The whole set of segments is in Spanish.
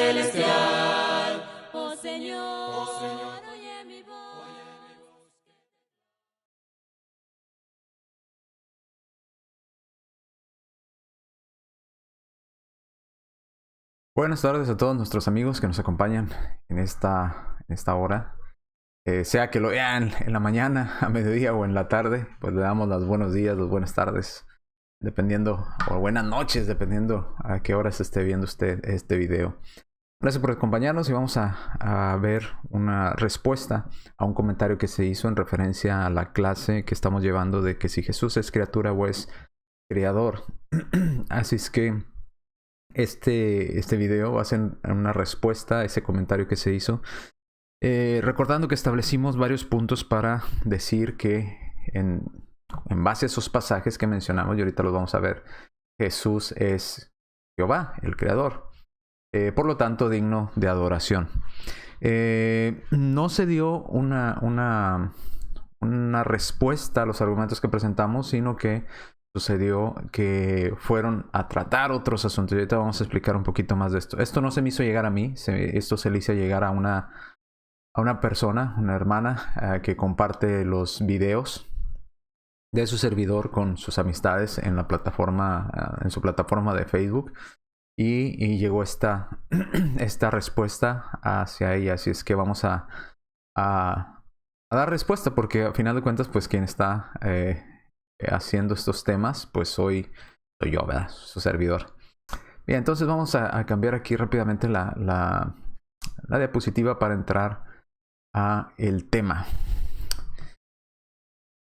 celestial. Oh Señor, oye mi voz. Buenas tardes a todos nuestros amigos que nos acompañan en esta hora. Sea que lo vean en la mañana, a mediodía o en la tarde, pues le damos los buenos días, las buenas tardes, dependiendo, o buenas noches, dependiendo a qué horas esté viendo usted este video. Gracias por acompañarnos y vamos a ver una respuesta a un comentario que se hizo en referencia a la clase que estamos llevando de que si Jesús es criatura o es creador. Así es que este video va a ser una respuesta a ese comentario que se hizo. Recordando que establecimos varios puntos para decir que en base a esos pasajes que mencionamos, y ahorita los vamos a ver, Jesús es Jehová, el creador. Por lo tanto, digno de adoración. No se dio una respuesta a los argumentos que presentamos, sino que sucedió que fueron a tratar otros asuntos. Y ahorita vamos a explicar un poquito más de esto. Esto no se me hizo llegar a mí, esto se le hizo llegar a una persona, una hermana, que comparte los videos de su servidor con sus amistades en la plataforma, en su plataforma de Facebook. Y llegó esta respuesta hacia ella. Así es que vamos a dar respuesta, porque al final de cuentas, pues quien está haciendo estos temas, pues soy yo, ¿verdad? Su servidor. Bien, entonces vamos a cambiar aquí rápidamente la diapositiva para entrar a el tema.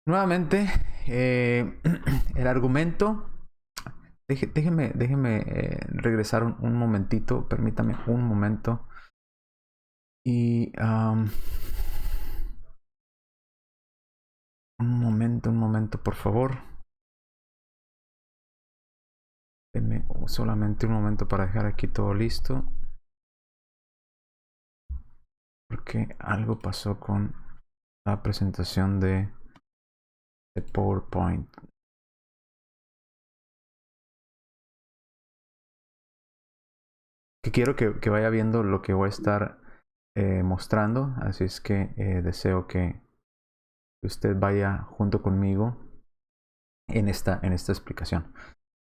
Nuevamente, el argumento. Déjeme regresar un momentito. Permítame un momento. Y un momento, por favor. Denme solamente un momento para dejar aquí todo listo. Porque algo pasó con la presentación de PowerPoint. Que quiero que vaya viendo lo que voy a estar mostrando. Así es que deseo que usted vaya junto conmigo en esta explicación.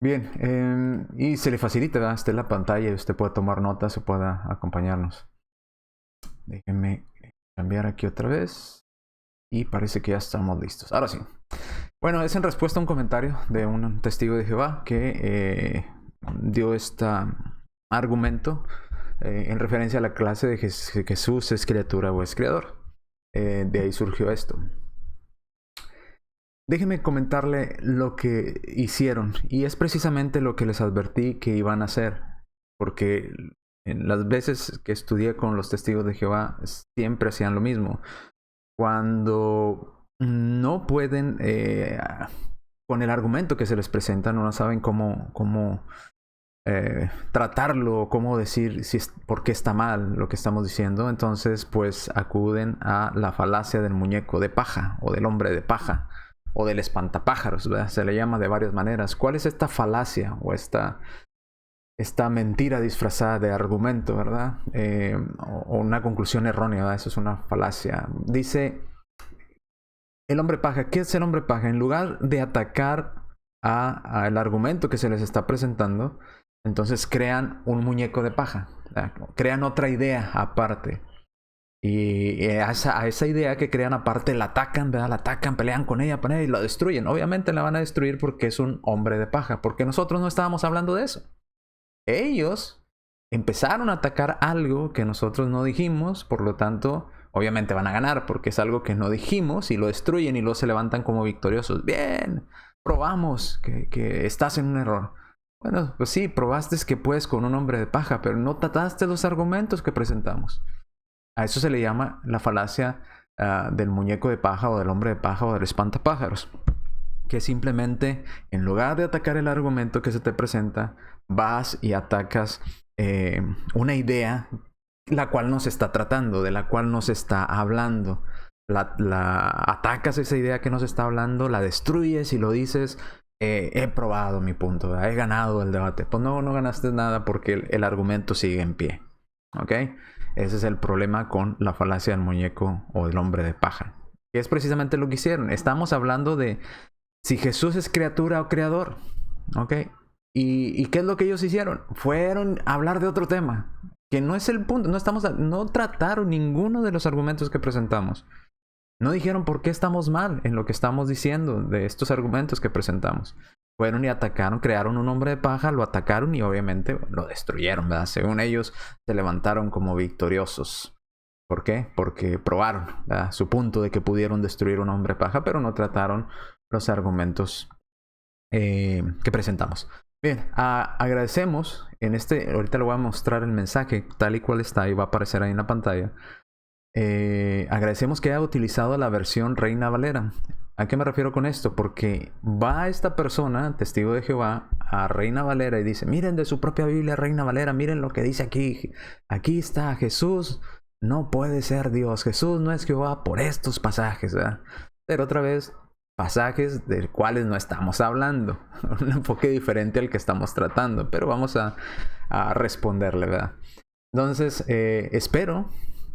Bien, y se le facilita, ¿verdad? Está en la pantalla y usted puede tomar notas o pueda acompañarnos. Déjenme cambiar aquí otra vez. Y parece que ya estamos listos. Ahora sí. Bueno, es en respuesta a un comentario de un testigo de Jehová que dio este argumento en referencia a la clase de Jesús es criatura o es creador. De ahí surgió esto. Déjenme comentarle lo que hicieron, y es precisamente lo que les advertí que iban a hacer, porque en las veces que estudié con los testigos de Jehová siempre hacían lo mismo. Cuando no pueden, con el argumento que se les presenta, no saben cómo tratarlo, cómo decir por qué está mal lo que estamos diciendo, entonces pues acuden a la falacia del muñeco de paja o del hombre de paja o del espantapájaros, ¿verdad? Se le llama de varias maneras. ¿Cuál es esta falacia o esta mentira disfrazada de argumento, ¿verdad? O una conclusión errónea, ¿verdad? Eso es una falacia. Dice el hombre paja. ¿Qué es el hombre paja? En lugar de atacar al argumento que se les está presentando, entonces crean un muñeco de paja, ¿verdad? Crean otra idea aparte. Y a esa idea que crean aparte la atacan, ¿verdad? La atacan, pelean con ella y la destruyen. Obviamente la van a destruir porque es un hombre de paja, porque nosotros no estábamos hablando de eso. Ellos empezaron a atacar algo que nosotros no dijimos, por lo tanto, obviamente van a ganar porque es algo que no dijimos, y lo destruyen y luego se levantan como victoriosos. Bien, probamos que estás en un error. Bueno, pues sí, probaste que puedes con un hombre de paja, pero no trataste los argumentos que presentamos. A eso se le llama la falacia del muñeco de paja o del hombre de paja o del espantapájaros. Que simplemente, en lugar de atacar el argumento que se te presenta, vas y atacas una idea la cual no se está tratando, de la cual no se está hablando. Atacas esa idea que no se está hablando, la destruyes y lo dices, he probado mi punto, ¿verdad? He ganado el debate. Pues no ganaste nada porque el argumento sigue en pie. ¿Ok? Ese es el problema con la falacia del muñeco o del hombre de paja. Que es precisamente lo que hicieron. Estamos hablando de si Jesús es criatura o creador. ¿Ok? ¿Y qué es lo que ellos hicieron? Fueron a hablar de otro tema. Que no es el punto. No trataron ninguno de los argumentos que presentamos. No dijeron por qué estamos mal en lo que estamos diciendo de estos argumentos que presentamos. Fueron y atacaron, crearon un hombre de paja, lo atacaron y obviamente lo destruyeron, ¿verdad? Según ellos, se levantaron como victoriosos. ¿Por qué? Porque probaron, ¿verdad?, su punto de que pudieron destruir un hombre de paja, pero no trataron los argumentos que presentamos. Bien, agradecemos ahorita le voy a mostrar el mensaje tal y cual está y va a aparecer ahí en la pantalla. Agradecemos que haya utilizado la versión Reina Valera. ¿A qué me refiero con esto? Porque va esta persona, testigo de Jehová, a Reina Valera y dice: miren de su propia Biblia, Reina Valera, miren lo que dice aquí. Aquí está, Jesús no puede ser Dios, Jesús no es Jehová por estos pasajes, ¿verdad? Pero otra vez, pasajes de cuales no estamos hablando. Un enfoque diferente al que estamos tratando, pero vamos a responderle, ¿verdad? Entonces, espero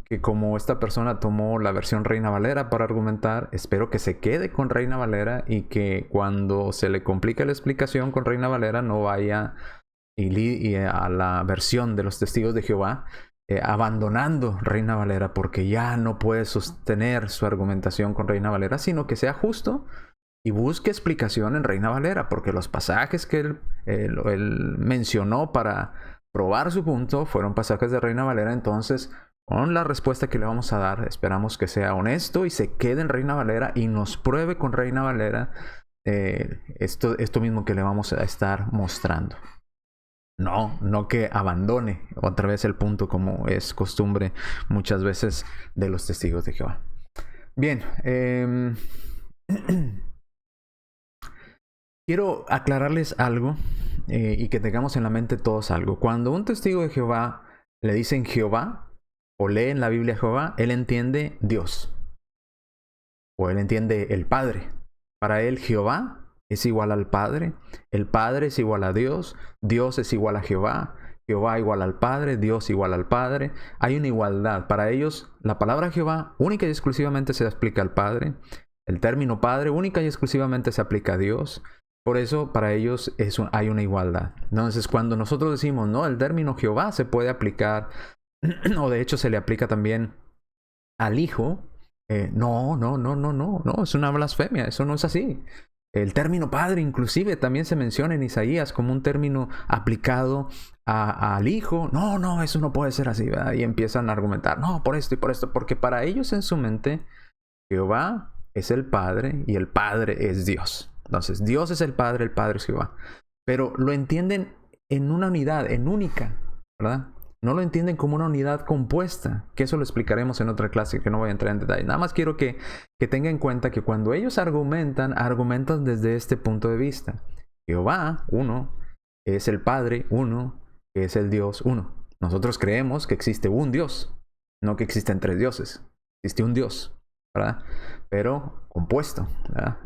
que como esta persona tomó la versión Reina Valera para argumentar, espero que se quede con Reina Valera y que cuando se le complique la explicación con Reina Valera no vaya a la versión de los testigos de Jehová, abandonando Reina Valera porque ya no puede sostener su argumentación con Reina Valera, sino que sea justo y busque explicación en Reina Valera, porque los pasajes que él mencionó para probar su punto fueron pasajes de Reina Valera. Entonces, con la respuesta que le vamos a dar, esperamos que sea honesto y se quede en Reina Valera y nos pruebe con Reina Valera esto mismo que le vamos a estar mostrando. No que abandone otra vez el punto, como es costumbre muchas veces de los testigos de Jehová. Bien, quiero aclararles algo y que tengamos en la mente todos algo. Cuando un testigo de Jehová le dicen Jehová, o lee en la Biblia Jehová, él entiende Dios. O él entiende el Padre. Para él Jehová es igual al Padre. El Padre es igual a Dios. Dios es igual a Jehová. Jehová igual al Padre. Dios igual al Padre. Hay una igualdad. Para ellos la palabra Jehová única y exclusivamente se aplica al Padre. El término Padre única y exclusivamente se aplica a Dios. Por eso para ellos hay una igualdad. Entonces cuando nosotros decimos, no, el término Jehová se puede aplicar, o de hecho se le aplica también al Hijo, no, es una blasfemia, eso no es así. El término Padre inclusive también se menciona en Isaías como un término aplicado al Hijo. No, eso no puede ser así, ¿verdad? Y empiezan a argumentar, no, por esto y por esto, porque para ellos en su mente Jehová es el Padre y el Padre es Dios. Entonces Dios es el Padre es Jehová, pero lo entienden en una unidad, en única, ¿verdad? No lo entienden como una unidad compuesta, que eso lo explicaremos en otra clase, que no voy a entrar en detalle. Nada más quiero que tengan en cuenta que cuando ellos argumentan desde este punto de vista. Jehová, uno, es el Padre, uno, es el Dios, uno. Nosotros creemos que existe un Dios, no que existen tres dioses. Existe un Dios, ¿verdad? Pero compuesto, ¿verdad?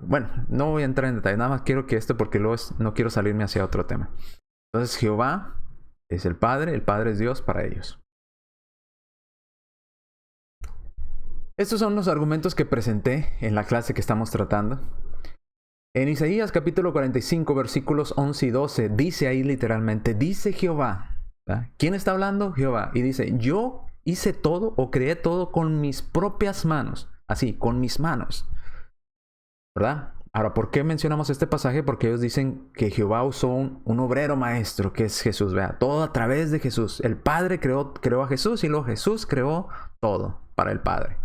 Bueno, no voy a entrar en detalle. Nada más quiero que porque no quiero salirme hacia otro tema. Entonces Jehová es el Padre es Dios para ellos. Estos son los argumentos que presenté en la clase que estamos tratando. En Isaías capítulo 45 versículos 11 y 12 dice ahí literalmente, dice Jehová, ¿verdad? ¿Quién está hablando? Jehová. Y dice, yo hice todo o creé todo con mis propias manos. Así, con mis manos, ¿verdad? Ahora, ¿por qué mencionamos este pasaje? Porque ellos dicen que Jehová usó un obrero maestro, que es Jesús. Vea, todo a través de Jesús. El Padre creó a Jesús y luego Jesús creó todo para el Padre.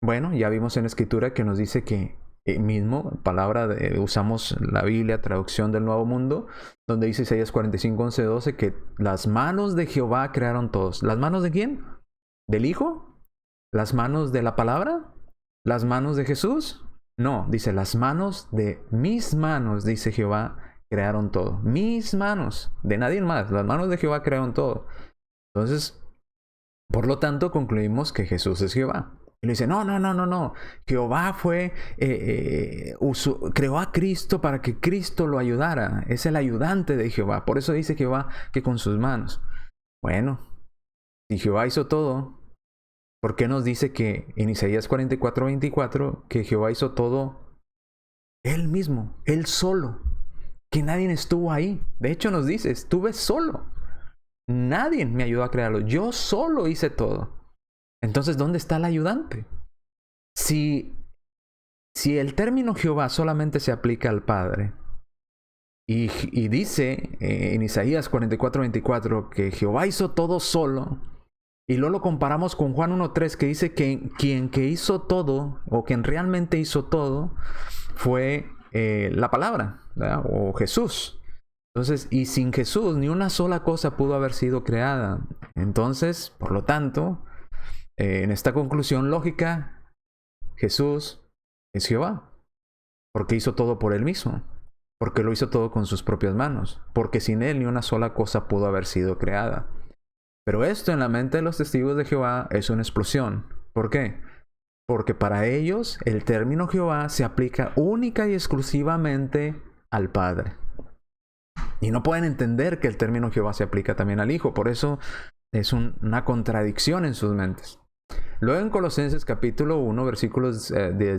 Bueno, ya vimos en la Escritura que nos dice que usamos la Biblia, traducción del Nuevo Mundo, donde dice Isaías 45, 11, 12, que las manos de Jehová crearon todos. ¿Las manos de quién? ¿Del Hijo? ¿Las manos de la palabra? ¿Las manos de Jesús? No, dice, las manos de mis manos, dice Jehová, crearon todo. Mis manos, de nadie más. Las manos de Jehová crearon todo. Entonces, por lo tanto, concluimos que Jesús es Jehová. Y le dice, no. Jehová creó a Cristo para que Cristo lo ayudara. Es el ayudante de Jehová. Por eso dice Jehová que con sus manos. Bueno, si Jehová hizo todo, ¿por qué nos dice que en Isaías 44:24 que Jehová hizo todo Él mismo, Él solo? Que nadie estuvo ahí. De hecho nos dice, estuve solo. Nadie me ayudó a crearlo. Yo solo hice todo. Entonces, ¿dónde está el ayudante? Si el término Jehová solamente se aplica al Padre, y dice en Isaías 44:24 que Jehová hizo todo solo, y luego lo comparamos con Juan 1:3 que dice que quien que hizo todo, o quien realmente hizo todo, fue la palabra, ¿verdad? O Jesús. Entonces, y sin Jesús ni una sola cosa pudo haber sido creada. Entonces, por lo tanto, en esta conclusión lógica, Jesús es Jehová, porque hizo todo por Él mismo, porque lo hizo todo con sus propias manos, porque sin Él ni una sola cosa pudo haber sido creada. Pero esto en la mente de los testigos de Jehová es una explosión. ¿Por qué? Porque para ellos el término Jehová se aplica única y exclusivamente al Padre. Y no pueden entender que el término Jehová se aplica también al Hijo. Por eso es una contradicción en sus mentes. Luego en Colosenses capítulo 1, versículos del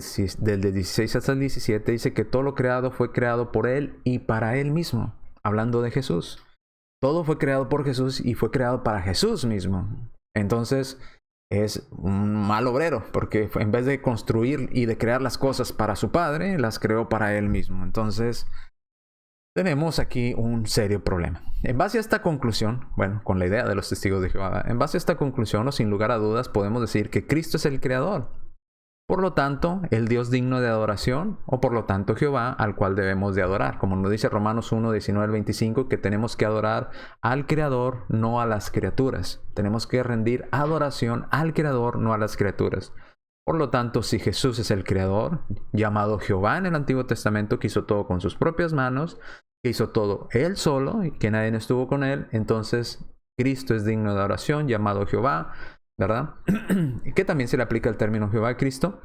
16 hasta el 17, dice que todo lo creado fue creado por Él y para Él mismo. Hablando de Jesús. Todo fue creado por Jesús y fue creado para Jesús mismo. Entonces es un mal obrero, porque en vez de construir y de crear las cosas para su Padre, las creó para Él mismo. Entonces tenemos aquí un serio problema. En base a esta conclusión, bueno, con la idea de los testigos de Jehová, en base a esta conclusión, o sin lugar a dudas, podemos decir que Cristo es el Creador. Por lo tanto, el Dios digno de adoración, o por lo tanto Jehová, al cual debemos de adorar. Como nos dice Romanos 1, 19 al 25, que tenemos que adorar al Creador, no a las criaturas. Tenemos que rendir adoración al Creador, no a las criaturas. Por lo tanto, si Jesús es el Creador, llamado Jehová en el Antiguo Testamento, que hizo todo con sus propias manos, que hizo todo Él solo y que nadie estuvo con Él, entonces Cristo es digno de adoración, llamado Jehová, ¿verdad? Que también se le aplica el término Jehová a Cristo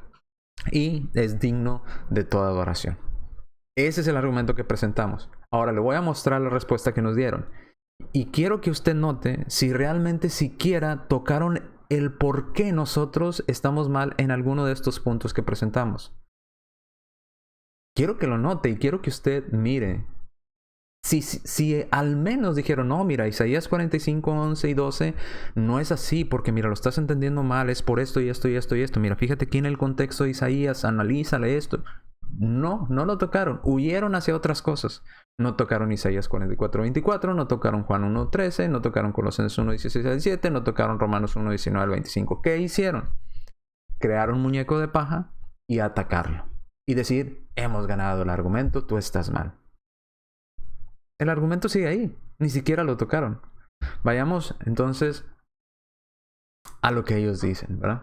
y es digno de toda adoración. Ese es el argumento que presentamos. Ahora le voy a mostrar la respuesta que nos dieron. Y quiero que usted note si realmente siquiera tocaron el por qué nosotros estamos mal en alguno de estos puntos que presentamos. Quiero que lo note y quiero que usted mire. Si al menos dijeron, no, mira, Isaías 45, 11 y 12 no es así, porque mira, lo estás entendiendo mal, es por esto y esto y esto y esto. Mira, fíjate aquí en el contexto de Isaías, analízale esto. No lo tocaron, huyeron hacia otras cosas. No tocaron Isaías 44, 24, no tocaron Juan 1, 13, no tocaron Colosenses 1, 16 al 17, no tocaron Romanos 1, 19 al 25. ¿Qué hicieron? Crear un muñeco de paja y atacarlo. Y decir, hemos ganado el argumento, tú estás mal. El argumento sigue ahí, ni siquiera lo tocaron. Vayamos entonces a lo que ellos dicen, ¿verdad?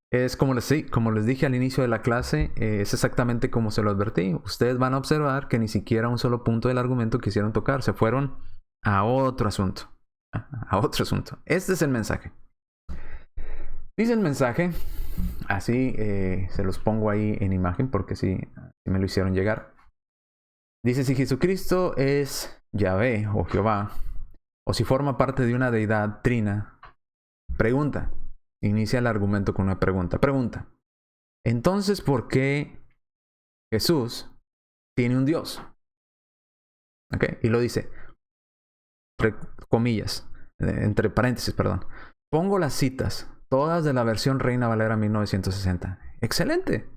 Es como les dije al inicio de la clase, es exactamente como se lo advertí. Ustedes van a observar que ni siquiera un solo punto del argumento quisieron tocar. Se fueron a otro asunto. A otro asunto. Este es el mensaje. Dice el mensaje, así se los pongo ahí en imagen porque sí me lo hicieron llegar. Dice, si Jesucristo es Yahvé o Jehová, o si forma parte de una deidad trina, pregunta. Inicia el argumento con una pregunta. Pregunta. Entonces, ¿por qué Jesús tiene un Dios? ¿Ok? Y lo dice, comillas, entre paréntesis, perdón. Pongo las citas, todas de la versión Reina Valera 1960. Excelente.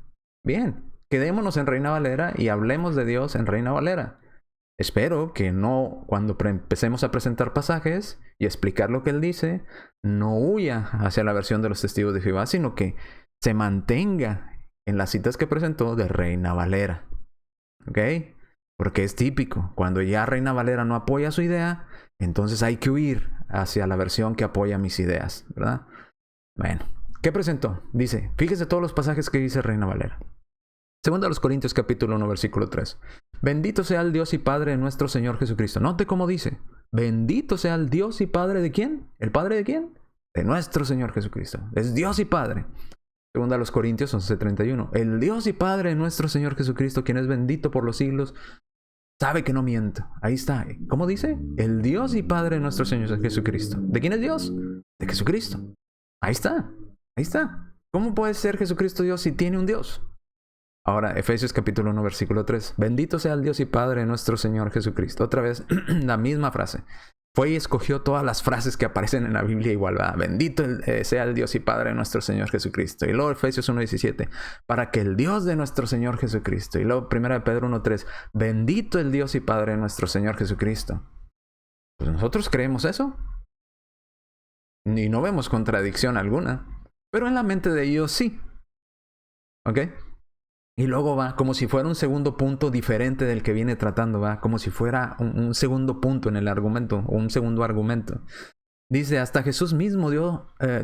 Bien. Quedémonos en Reina Valera y hablemos de Dios en Reina Valera. Espero que no, cuando empecemos a presentar pasajes y explicar lo que él dice, no huya hacia la versión de los testigos de Jehová, sino que se mantenga en las citas que presentó de Reina Valera. ¿Ok? Porque es típico. Cuando ya Reina Valera no apoya su idea, entonces hay que huir hacia la versión que apoya mis ideas, ¿verdad? Bueno, ¿qué presentó? Dice, fíjese todos los pasajes que dice Reina Valera. Segunda a los Corintios capítulo 1 versículo 3. Bendito sea el Dios y Padre de nuestro Señor Jesucristo. Note cómo dice. Bendito sea el Dios y Padre de ¿quién? ¿El Padre de quién? De nuestro Señor Jesucristo. Es Dios y Padre. Segunda a los Corintios 11:31. El Dios y Padre de nuestro Señor Jesucristo, quien es bendito por los siglos. sabe que no miento. Ahí está. ¿Cómo dice? El Dios y Padre de nuestro Señor Jesucristo. ¿De quién es Dios? De Jesucristo. Ahí está. Ahí está. ¿Cómo puede ser Jesucristo Dios si tiene un Dios? Ahora, Efesios capítulo 1, versículo 3. Bendito sea el Dios y Padre de nuestro Señor Jesucristo. Otra vez, la misma frase. Fue y escogió todas las frases que aparecen en la Biblia igual, ¿verdad? Bendito sea el Dios y Padre de nuestro Señor Jesucristo. Y luego Efesios 1:17, para que el Dios de nuestro Señor Jesucristo. Y luego 1 Pedro 1:3, bendito el Dios y Padre de nuestro Señor Jesucristo. Pues nosotros creemos eso. Y no vemos contradicción alguna. Pero en la mente de ellos sí. ¿Ok? Y luego va como si fuera un segundo punto diferente del que viene tratando, va como si fuera un segundo punto en el argumento, o un segundo argumento. Dice, hasta Jesús mismo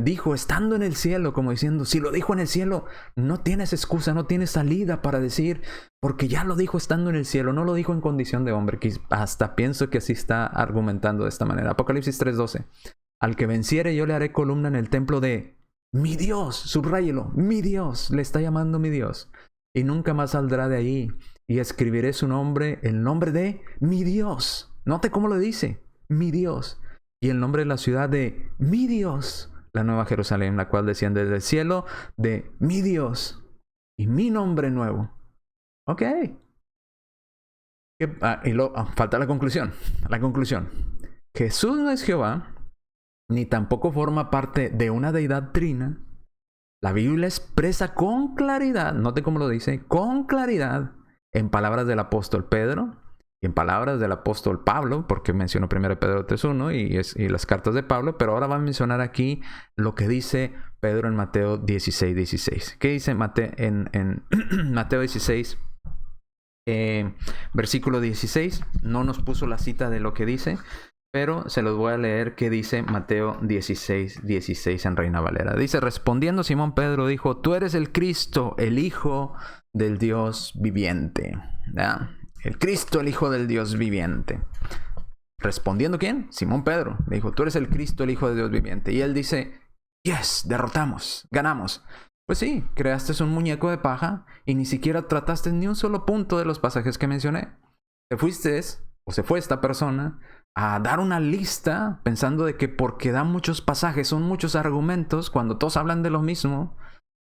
dijo, estando en el cielo, como diciendo, si lo dijo en el cielo, no tienes excusa, no tienes salida para decir, porque ya lo dijo estando en el cielo, no lo dijo en condición de hombre, que hasta pienso que así está argumentando de esta manera. Apocalipsis 3:12, al que venciere yo le haré columna en el templo de mi Dios, subráyelo, mi Dios, le está llamando mi Dios. Y nunca más saldrá de ahí. Y escribiré su nombre, el nombre de mi Dios. Note cómo lo dice. Mi Dios. Y el nombre de la ciudad de mi Dios. La nueva Jerusalén, la cual desciende del cielo de mi Dios. Y mi nombre nuevo. Ok. Falta la conclusión. La conclusión. Jesús no es Jehová. Ni tampoco forma parte de una deidad trina. La Biblia expresa con claridad, note cómo lo dice, con claridad, en palabras del apóstol Pedro, y en palabras del apóstol Pablo, porque mencionó 1 Pedro 3:1 y las cartas de Pablo, pero ahora va a mencionar aquí lo que dice Pedro en Mateo 16:16. ¿Qué dice en Mateo 16, versículo 16? No nos puso la cita de lo que dice, pero se los voy a leer que dice Mateo 16:16 en Reina Valera. Dice, respondiendo Simón Pedro dijo, tú eres el Cristo, el Hijo del Dios viviente. ¿Ya? El Cristo, el Hijo del Dios viviente. ¿Respondiendo quién? Simón Pedro. Le dijo, tú eres el Cristo, el Hijo de Dios viviente. Y él dice, yes, derrotamos, ganamos. Pues sí, creaste un muñeco de paja y ni siquiera trataste ni un solo punto de los pasajes que mencioné. Se fue esta persona a dar una lista pensando de que porque da muchos pasajes, son muchos argumentos, cuando todos hablan de lo mismo,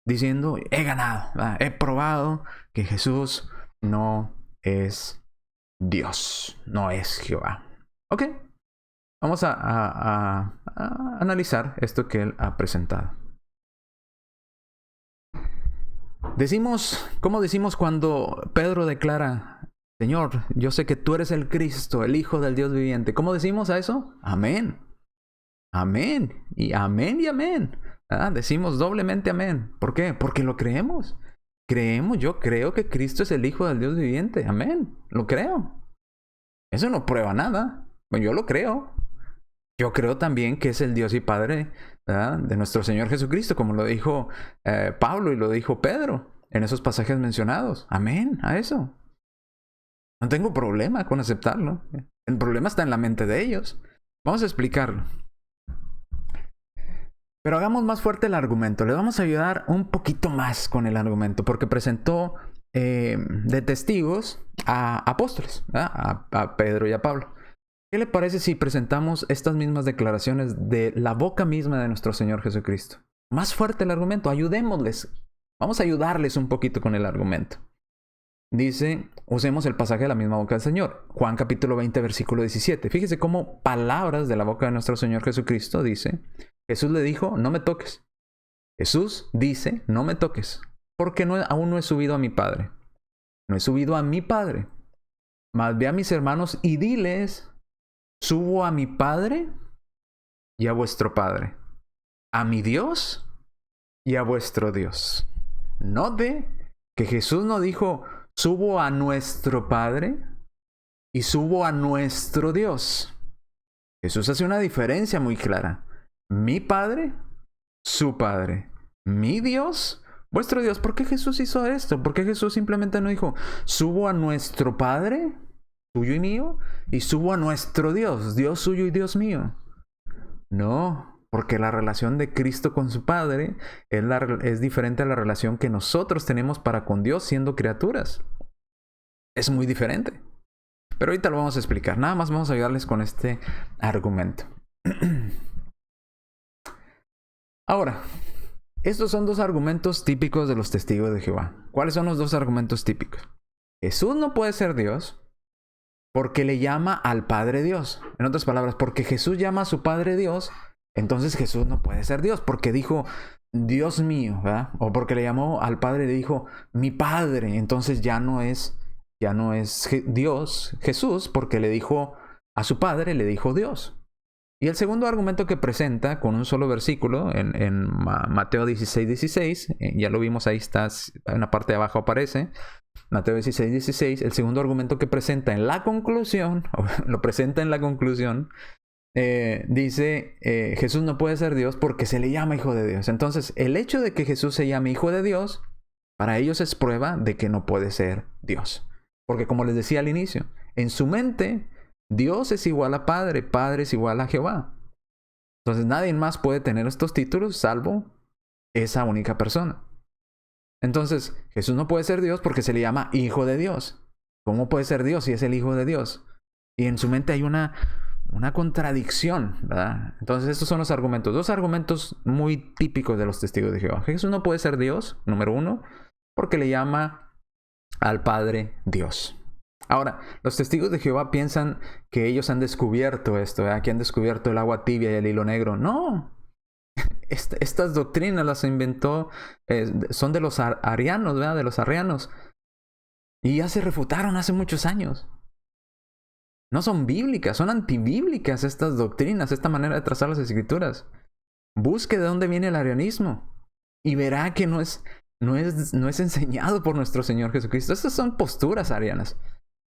diciendo, he ganado, he probado que Jesús no es Dios, no es Jehová. Ok, vamos a analizar esto que él ha presentado. ¿Cómo decimos cuando Pedro declara, Señor, yo sé que tú eres el Cristo, el Hijo del Dios viviente? ¿Cómo decimos a eso? Amén. Amén. Y amén y amén. Decimos doblemente amén. ¿Por qué? Porque lo creemos. Yo creo que Cristo es el Hijo del Dios viviente. Amén. Lo creo. Eso no prueba nada. Yo lo creo. Yo creo también que es el Dios y Padre, ¿verdad?, de nuestro Señor Jesucristo, como lo dijo Pablo y lo dijo Pedro en esos pasajes mencionados. Amén a eso. No tengo problema con aceptarlo. El problema está en la mente de ellos. Vamos a explicarlo. Pero hagamos más fuerte el argumento. Le vamos a ayudar un poquito más con el argumento, porque presentó de testigos a apóstoles, a Pedro y a Pablo. ¿Qué le parece si presentamos estas mismas declaraciones de la boca misma de nuestro Señor Jesucristo? Más fuerte el argumento. Ayudémosles. Vamos a ayudarles un poquito con el argumento. Dice, usemos el pasaje de la misma boca del Señor. Juan capítulo 20, versículo 17. Fíjese cómo palabras de la boca de nuestro Señor Jesucristo dice, Jesús le dijo, no me toques. Jesús dice, no me toques, porque aún no he subido a mi Padre. No he subido a mi Padre. Mas ve a mis hermanos y diles, subo a mi Padre y a vuestro Padre, a mi Dios y a vuestro Dios. Note que Jesús no dijo, subo a nuestro Padre y subo a nuestro Dios. Jesús hace una diferencia muy clara. Mi Padre, su Padre. Mi Dios, vuestro Dios. ¿Por qué Jesús hizo esto? ¿Por qué Jesús simplemente no dijo, subo a nuestro Padre, tuyo y mío, y subo a nuestro Dios, Dios suyo y Dios mío? No, porque la relación de Cristo con su Padre es diferente a la relación que nosotros tenemos para con Dios siendo criaturas. Es muy diferente. Pero ahorita lo vamos a explicar. Nada más vamos a ayudarles con este argumento. Ahora, estos son dos argumentos típicos de los testigos de Jehová. ¿Cuáles son los dos argumentos típicos? Jesús no puede ser Dios porque le llama al Padre Dios. En otras palabras, porque Jesús llama a su Padre Dios, entonces Jesús no puede ser Dios, porque dijo, Dios mío, ¿verdad? O porque le llamó al Padre y le dijo, mi Padre, entonces ya no es Dios, Jesús, porque le dijo a su Padre, le dijo Dios. Y el segundo argumento que presenta con un solo versículo en Mateo 16:16, ya lo vimos, ahí está, en la parte de abajo aparece, Mateo 16:16, el segundo argumento que presenta en la conclusión, lo presenta en la conclusión, dice, Jesús no puede ser Dios porque se le llama Hijo de Dios. Entonces, el hecho de que Jesús se llame Hijo de Dios, para ellos es prueba de que no puede ser Dios. Porque como les decía al inicio, en su mente, Dios es igual a Padre, Padre es igual a Jehová. Entonces nadie más puede tener estos títulos salvo esa única persona. Entonces Jesús no puede ser Dios porque se le llama Hijo de Dios. ¿Cómo puede ser Dios si es el Hijo de Dios? Y en su mente hay una contradicción, ¿verdad? Entonces estos son los argumentos. Dos argumentos muy típicos de los testigos de Jehová. Jesús no puede ser Dios, número uno, porque le llama al Padre Dios. Ahora, los testigos de Jehová piensan que ellos han descubierto esto, ¿verdad? Que han descubierto el agua tibia y el hilo negro. No. Estas doctrinas las inventó, son de los arianos, ¿verdad? De los arrianos. Y ya se refutaron hace muchos años. No son bíblicas, son antibíblicas estas doctrinas, esta manera de trazar las escrituras. Busque de dónde viene el arianismo y verá que no es enseñado por nuestro Señor Jesucristo. Estas son posturas arianas.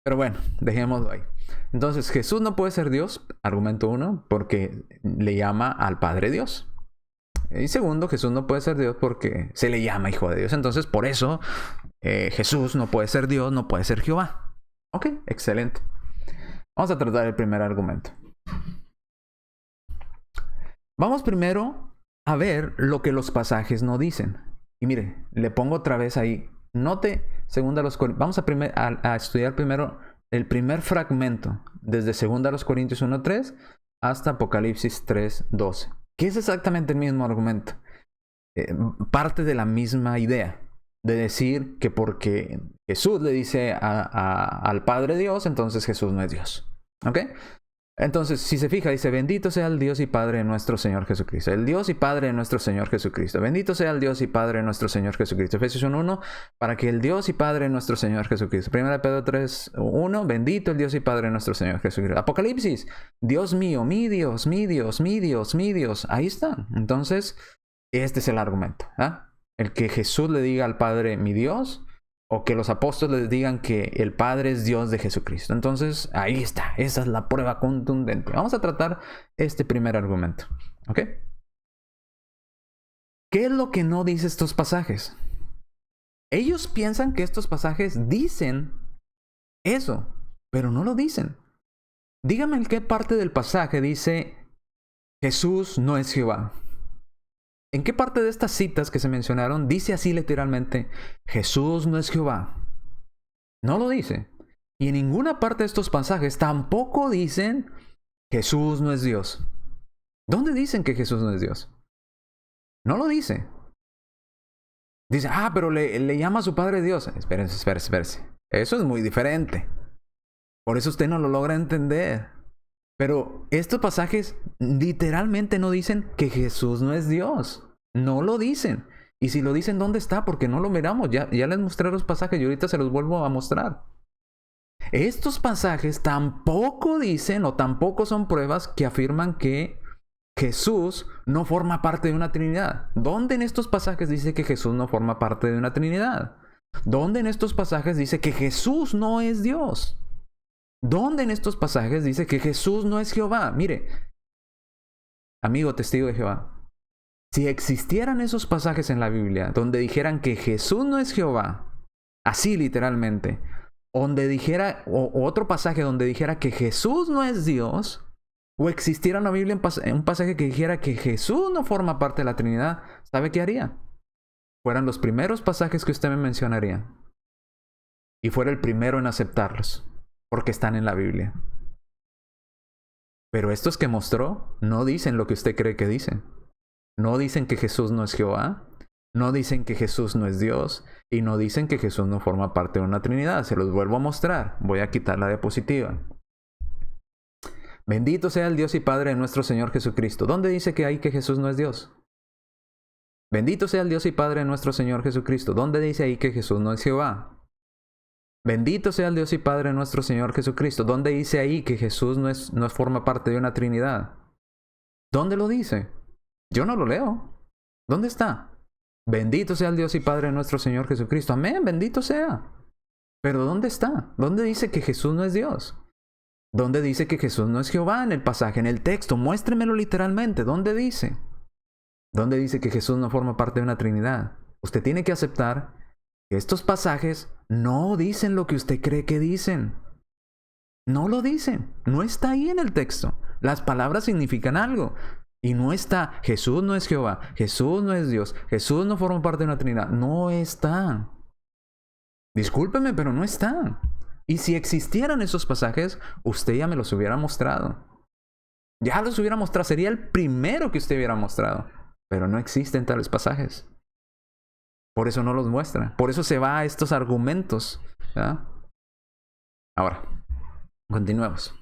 Pero bueno, dejémoslo ahí. Entonces, Jesús no puede ser Dios, argumento uno, porque le llama al Padre Dios. Y segundo, Jesús no puede ser Dios porque se le llama Hijo de Dios. Entonces, por eso, Jesús no puede ser Dios, no puede ser Jehová. Ok, excelente. Vamos a tratar el primer argumento. Vamos primero a ver lo que los pasajes no dicen. Y mire, le pongo otra vez ahí. Note, vamos a estudiar primero el primer fragmento, desde 2 Corintios 1:3 hasta Apocalipsis 3:12, que es exactamente el mismo argumento. Parte de la misma idea, de decir que porque Jesús le dice al Padre Dios, entonces Jesús no es Dios. ¿Ok? Entonces, si se fija, dice, bendito sea el Dios y Padre de nuestro Señor Jesucristo. El Dios y Padre de nuestro Señor Jesucristo. Bendito sea el Dios y Padre de nuestro Señor Jesucristo. Efesios 1:1, para que el Dios y Padre de nuestro Señor Jesucristo. 1 Pedro 3:1, bendito el Dios y Padre de nuestro Señor Jesucristo. Apocalipsis, Dios mío, mi Dios, mi Dios, mi Dios, mi Dios. Ahí está. Entonces, este es el argumento. El que Jesús le diga al Padre, mi Dios, o que los apóstoles digan que el Padre es Dios de Jesucristo. Entonces, ahí está. Esa es la prueba contundente. Vamos a tratar este primer argumento. ¿Ok? ¿Qué es lo que no dice estos pasajes? Ellos piensan que estos pasajes dicen eso, pero no lo dicen. Dígame en qué parte del pasaje dice Jesús no es Jehová. ¿En qué parte de estas citas que se mencionaron dice así literalmente, Jesús no es Jehová? No lo dice. Y en ninguna parte de estos pasajes tampoco dicen, Jesús no es Dios. ¿Dónde dicen que Jesús no es Dios? No lo dice. Dice, pero le llama a su Padre Dios. Espérese. Eso es muy diferente. Por eso usted no lo logra entender. Pero estos pasajes literalmente no dicen que Jesús no es Dios. No lo dicen. Y si lo dicen, ¿dónde está? Porque no lo miramos. Ya les mostré los pasajes y ahorita se los vuelvo a mostrar. Estos pasajes tampoco dicen o tampoco son pruebas que afirman que Jesús no forma parte de una Trinidad. ¿Dónde en estos pasajes dice que Jesús no forma parte de una Trinidad? ¿Dónde en estos pasajes dice que Jesús no es Dios? ¿Dónde en estos pasajes dice que Jesús no es Jehová? Mire, amigo testigo de Jehová, si existieran esos pasajes en la Biblia donde dijeran que Jesús no es Jehová, así literalmente, donde dijera, o otro pasaje donde dijera que Jesús no es Dios, o existiera en la Biblia un pasaje que dijera que Jesús no forma parte de la Trinidad, ¿sabe qué haría? Fueran los primeros pasajes que usted me mencionaría. Y fuera el primero en aceptarlos. porque están en la Biblia. Pero estos que mostró no dicen lo que usted cree que dicen. No dicen que Jesús no es Jehová, no dicen que Jesús no es Dios y no dicen que Jesús no forma parte de una Trinidad. Se los vuelvo a mostrar. Voy a quitar la diapositiva. Bendito sea el Dios y Padre de nuestro Señor Jesucristo. ¿Dónde dice que hay que Jesús no es Dios? Bendito sea el Dios y Padre de nuestro Señor Jesucristo. ¿Dónde dice ahí que Jesús no es Jehová? Bendito sea el Dios y Padre de nuestro Señor Jesucristo. ¿Dónde dice ahí que Jesús no forma parte de una Trinidad? ¿Dónde lo dice? Yo no lo leo. ¿Dónde está? Bendito sea el Dios y Padre de nuestro Señor Jesucristo. Amén, bendito sea. Pero ¿dónde está? ¿Dónde dice que Jesús no es Dios? ¿Dónde dice que Jesús no es Jehová en el pasaje, en el texto? Muéstremelo literalmente. ¿Dónde dice? ¿Dónde dice que Jesús no forma parte de una Trinidad? Usted tiene que aceptar que estos pasajes no dicen lo que usted cree que dicen. No lo dicen. No está ahí en el texto. Las palabras significan algo. Y no está, Jesús no es Jehová, Jesús no es Dios, Jesús no forma parte de una Trinidad. No está. Discúlpeme, pero no está. Y si existieran esos pasajes, usted ya me los hubiera mostrado. Ya los hubiera mostrado. Sería el primero que usted hubiera mostrado. Pero no existen tales pasajes. Por eso no los muestra. Por eso se va a estos argumentos. ¿Verdad? Ahora, continuemos.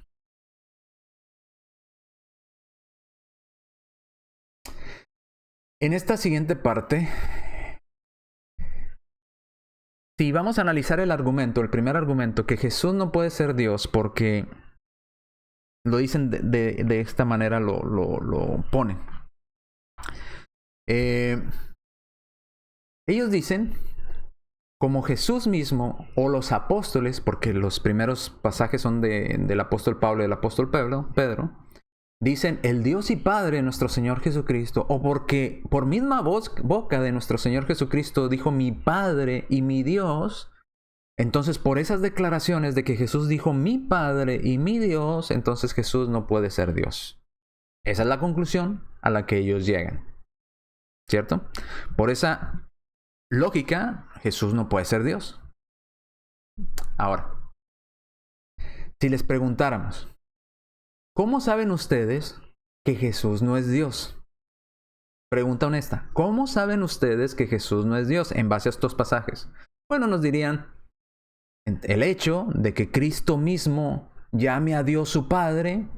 En esta siguiente parte, si vamos a analizar el argumento, el primer argumento, que Jesús no puede ser Dios porque lo dicen de esta manera, lo ponen. Ellos dicen, como Jesús mismo o los apóstoles, porque los primeros pasajes son del apóstol Pablo y del apóstol Pedro, dicen el Dios y Padre de nuestro Señor Jesucristo, o porque por misma boca de nuestro Señor Jesucristo dijo mi Padre y mi Dios. Entonces por esas declaraciones de que Jesús dijo mi Padre y mi Dios, entonces Jesús no puede ser Dios. Esa es la conclusión a la que ellos llegan, ¿cierto? Por esa lógica, Jesús no puede ser Dios. Ahora, si les preguntáramos, ¿cómo saben ustedes que Jesús no es Dios? Pregunta honesta. ¿Cómo saben ustedes que Jesús no es Dios en base a estos pasajes? Bueno, nos dirían el hecho de que Cristo mismo llame a Dios su Padre,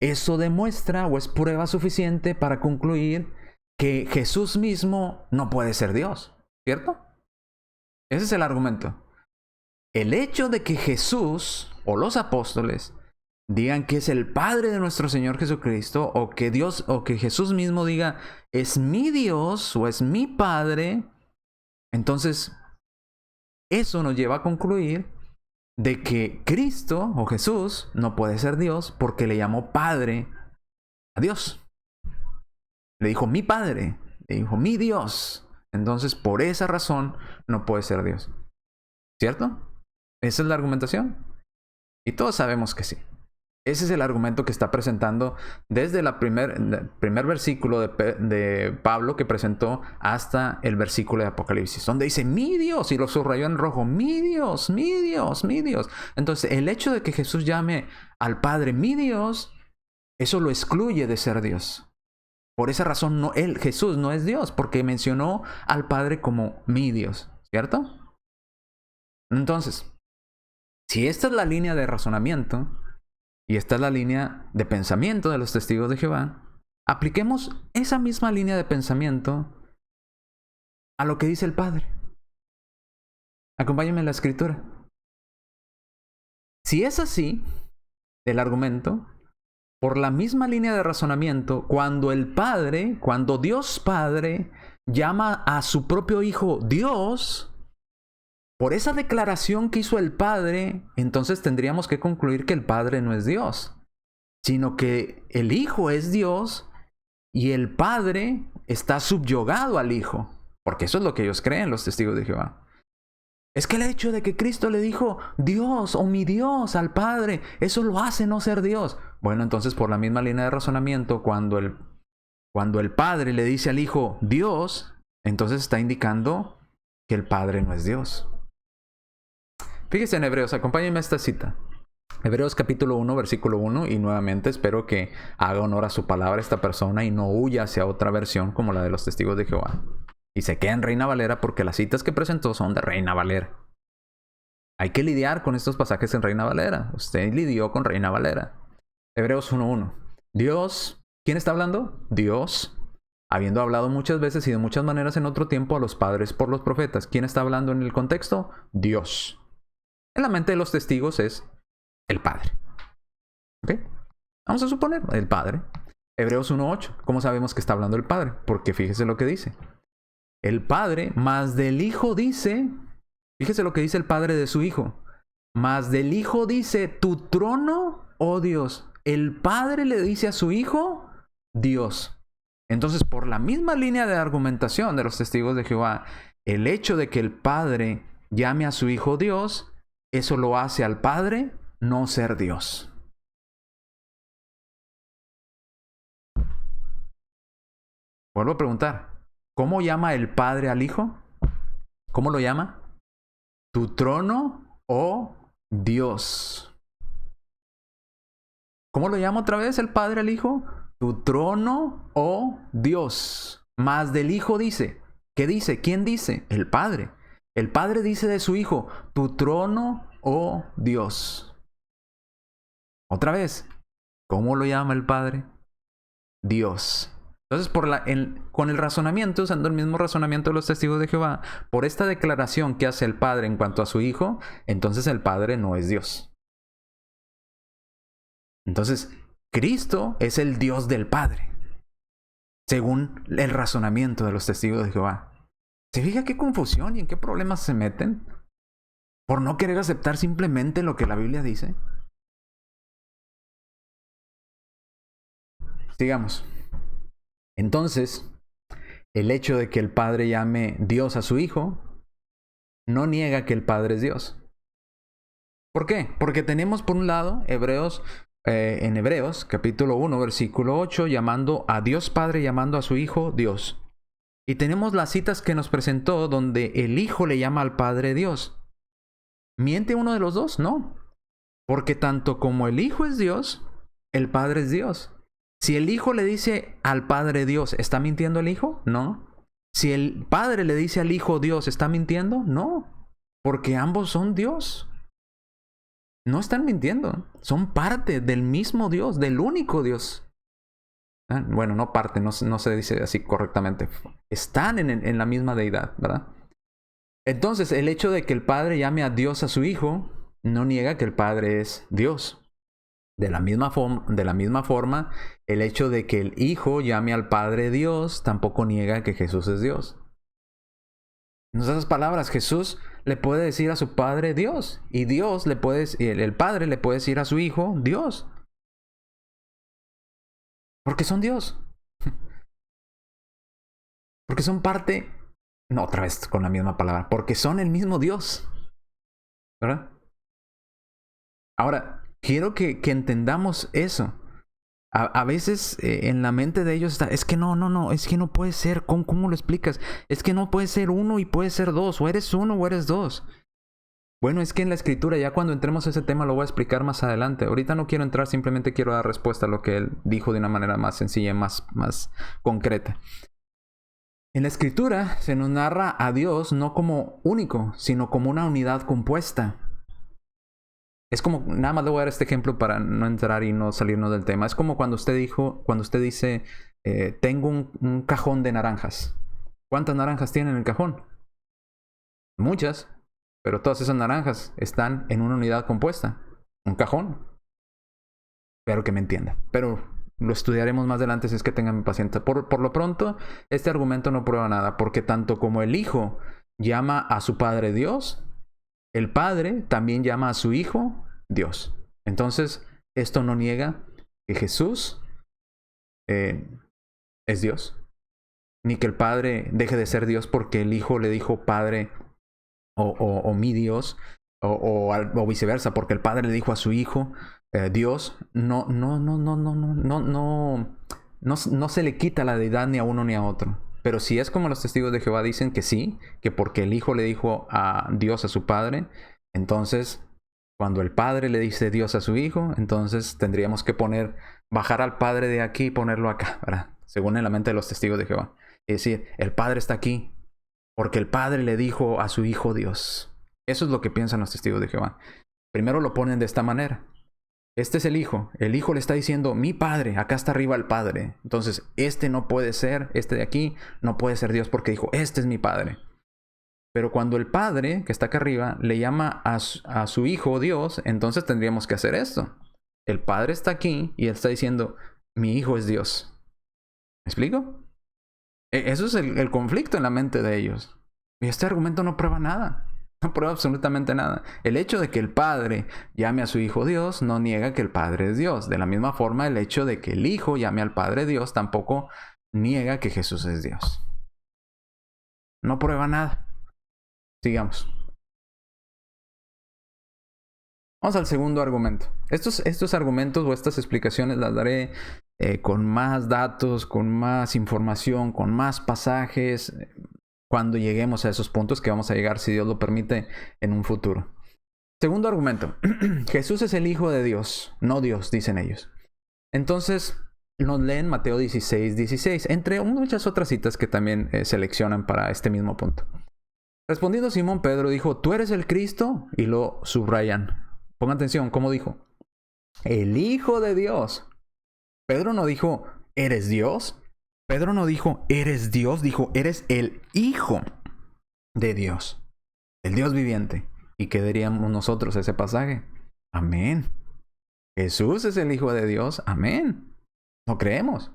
eso demuestra o es prueba suficiente para concluir que Jesús mismo no puede ser Dios, ¿cierto? Ese es el argumento. El hecho de que Jesús o los apóstoles digan que es el Padre de nuestro Señor Jesucristo, o que Dios, o que Jesús mismo diga es mi Dios o es mi Padre, entonces eso nos lleva a concluir de que Cristo o Jesús no puede ser Dios porque le llamó Padre a Dios. Le dijo mi Padre, le dijo mi Dios. Entonces por esa razón no puede ser Dios. ¿Cierto? Esa es la argumentación. Y todos sabemos que sí. Ese es el argumento que está presentando desde el primer versículo de Pablo que presentó hasta el versículo de Apocalipsis, donde dice mi Dios, y lo subrayó en rojo, mi Dios, mi Dios, mi Dios. Entonces el hecho de que Jesús llame al Padre mi Dios, eso lo excluye de ser Dios. Por esa razón Jesús no es Dios, porque mencionó al Padre como mi Dios, ¿cierto? Entonces, si esta es la línea de razonamiento, y esta es la línea de pensamiento de los testigos de Jehová, apliquemos esa misma línea de pensamiento a lo que dice el Padre. Acompáñenme en la escritura. Si es así, el argumento, por la misma línea de razonamiento, cuando Dios Padre llama a su propio Hijo Dios, por esa declaración que hizo el Padre, entonces tendríamos que concluir que el Padre no es Dios, sino que el Hijo es Dios y el Padre está subyugado al Hijo, porque eso es lo que ellos creen, los testigos de Jehová. Es que el hecho de que Cristo le dijo Dios o mi Dios al Padre, eso lo hace no ser Dios. Bueno, entonces por la misma línea de razonamiento, cuando el Padre le dice al Hijo Dios, entonces está indicando que el Padre no es Dios. Fíjese en Hebreos, acompáñenme a esta cita. Hebreos capítulo 1, versículo 1, y nuevamente espero que haga honor a su palabra esta persona y no huya hacia otra versión como la de los testigos de Jehová. Y se queda en Reina Valera porque las citas que presentó son de Reina Valera. Hay que lidiar con estos pasajes en Reina Valera. Usted lidió con Reina Valera. Hebreos 1:1. Dios, ¿quién está hablando? Dios, habiendo hablado muchas veces y de muchas maneras en otro tiempo a los padres por los profetas. ¿Quién está hablando en el contexto? Dios. En la mente de los testigos es el Padre. ¿Ok? Vamos a suponer el Padre. Hebreos 1:8. ¿Cómo sabemos que está hablando el Padre? Porque fíjese lo que dice. El Padre más del Hijo dice... Fíjese lo que dice el Padre de su Hijo. Más del Hijo dice, tu trono, oh Dios. El Padre le dice a su Hijo, Dios. Entonces, por la misma línea de argumentación de los testigos de Jehová, el hecho de que el Padre llame a su Hijo Dios, eso lo hace al Padre no ser Dios. Vuelvo a preguntar, ¿cómo llama el Padre al Hijo? ¿Cómo lo llama? Tu trono, oh Dios. ¿Cómo lo llama otra vez el Padre al Hijo? Tu trono, oh Dios. Más del Hijo dice. ¿Qué dice? ¿Quién dice? El Padre. El Padre dice de su Hijo, tu trono, oh Dios. Otra vez, ¿cómo lo llama el Padre? Dios. Entonces, con el razonamiento, usando el mismo razonamiento de los testigos de Jehová, por esta declaración que hace el Padre en cuanto a su Hijo, entonces el Padre no es Dios. Entonces, Cristo es el Dios del Padre, según el razonamiento de los testigos de Jehová. ¿Se fija qué confusión y en qué problemas se meten? Por no querer aceptar simplemente lo que la Biblia dice. Sigamos. Entonces, el hecho de que el Padre llame Dios a su Hijo no niega que el Padre es Dios. ¿Por qué? Porque tenemos por un lado en Hebreos capítulo 1 versículo 8 llamando a Dios Padre, llamando a su Hijo Dios. Y tenemos las citas que nos presentó donde el Hijo le llama al Padre Dios. ¿Miente uno de los dos? No. Porque tanto como el Hijo es Dios, el Padre es Dios. Si el Hijo le dice al Padre Dios, ¿está mintiendo el Hijo? No. Si el Padre le dice al Hijo Dios, ¿está mintiendo? No. Porque ambos son Dios. No están mintiendo. Son parte del mismo Dios, del único Dios. Bueno, no parte, no se dice así correctamente. Están en la misma deidad, ¿verdad? Entonces, el hecho de que el Padre llame a Dios a su Hijo, no niega que el Padre es Dios. De la misma forma, el hecho de que el Hijo llame al Padre Dios tampoco niega que Jesús es Dios. En esas palabras, Jesús le puede decir a su Padre Dios, y el Padre le puede decir a su Hijo Dios. Porque son Dios. Porque son parte, no otra vez con la misma palabra, porque son el mismo Dios. ¿Verdad? Ahora, quiero que entendamos eso. A veces en la mente de ellos está, es que no, es que no puede ser, ¿cómo lo explicas? Es que no puede ser uno y puede ser dos, o eres uno o eres dos. Bueno, es que en la escritura, ya cuando entremos a ese tema lo voy a explicar más adelante. Ahorita no quiero entrar, simplemente quiero dar respuesta a lo que él dijo de una manera más sencilla, más concreta. En la escritura se nos narra a Dios no como único, sino como una unidad compuesta. Es como, nada más le voy a dar este ejemplo para no entrar y no salirnos del tema. Es como cuando usted dice, tengo un cajón de naranjas. ¿Cuántas naranjas tiene en el cajón? Muchas, pero todas esas naranjas están en una unidad compuesta. Un cajón. Espero que me entienda. Pero lo estudiaremos más adelante si es que tengan paciencia. Por lo pronto, este argumento no prueba nada, porque tanto como el Hijo llama a su Padre Dios, el Padre también llama a su Hijo Dios. Entonces, esto no niega que Jesús es Dios. Ni que el Padre deje de ser Dios porque el Hijo le dijo Padre o mi Dios. O viceversa, porque el Padre le dijo a su Hijo Dios. No se le quita la deidad ni a uno ni a otro. Pero si es como los testigos de Jehová dicen que sí, que porque el Hijo le dijo a Dios a su Padre, entonces Cuando el Padre le dice Dios a su Hijo, entonces tendríamos que bajar al Padre de aquí y ponerlo acá, ¿verdad? Según en la mente de los testigos de Jehová. Es decir, el Padre está aquí porque el Padre le dijo a su Hijo Dios. Eso es lo que piensan los testigos de Jehová. Primero lo ponen de esta manera. Este es el Hijo le está diciendo, mi Padre, acá está arriba el Padre. Entonces, este no puede ser, este de aquí no puede ser Dios porque dijo, este es mi Padre. Pero cuando el Padre, que está acá arriba, le llama a su Hijo Dios, entonces tendríamos que hacer esto. El Padre está aquí y él está diciendo, mi Hijo es Dios. ¿Me explico? Eso es el conflicto en la mente de ellos. Y este argumento no prueba nada. No prueba absolutamente nada. El hecho de que el Padre llame a su Hijo Dios no niega que el Padre es Dios. De la misma forma, el hecho de que el Hijo llame al Padre Dios tampoco niega que Jesús es Dios. No prueba nada. Sigamos. Vamos al segundo argumento. Estos argumentos o estas explicaciones las daré con más datos, con más información, con más pasajes, cuando lleguemos a esos puntos que vamos a llegar, si Dios lo permite, en un futuro. Segundo argumento. Jesús es el Hijo de Dios, no Dios, dicen ellos. Entonces, nos leen Mateo 16:16, entre muchas otras citas que también seleccionan para este mismo punto. Respondiendo Simón Pedro dijo, ¿tú eres el Cristo? Y lo subrayan. Pongan atención, ¿cómo dijo? El Hijo de Dios. Pedro no dijo, ¿eres Dios? Pedro no dijo, ¿eres Dios? Dijo, eres el Hijo de Dios. El Dios viviente. ¿Y qué diríamos nosotros ese pasaje? Amén. Jesús es el Hijo de Dios. Amén. Lo creemos.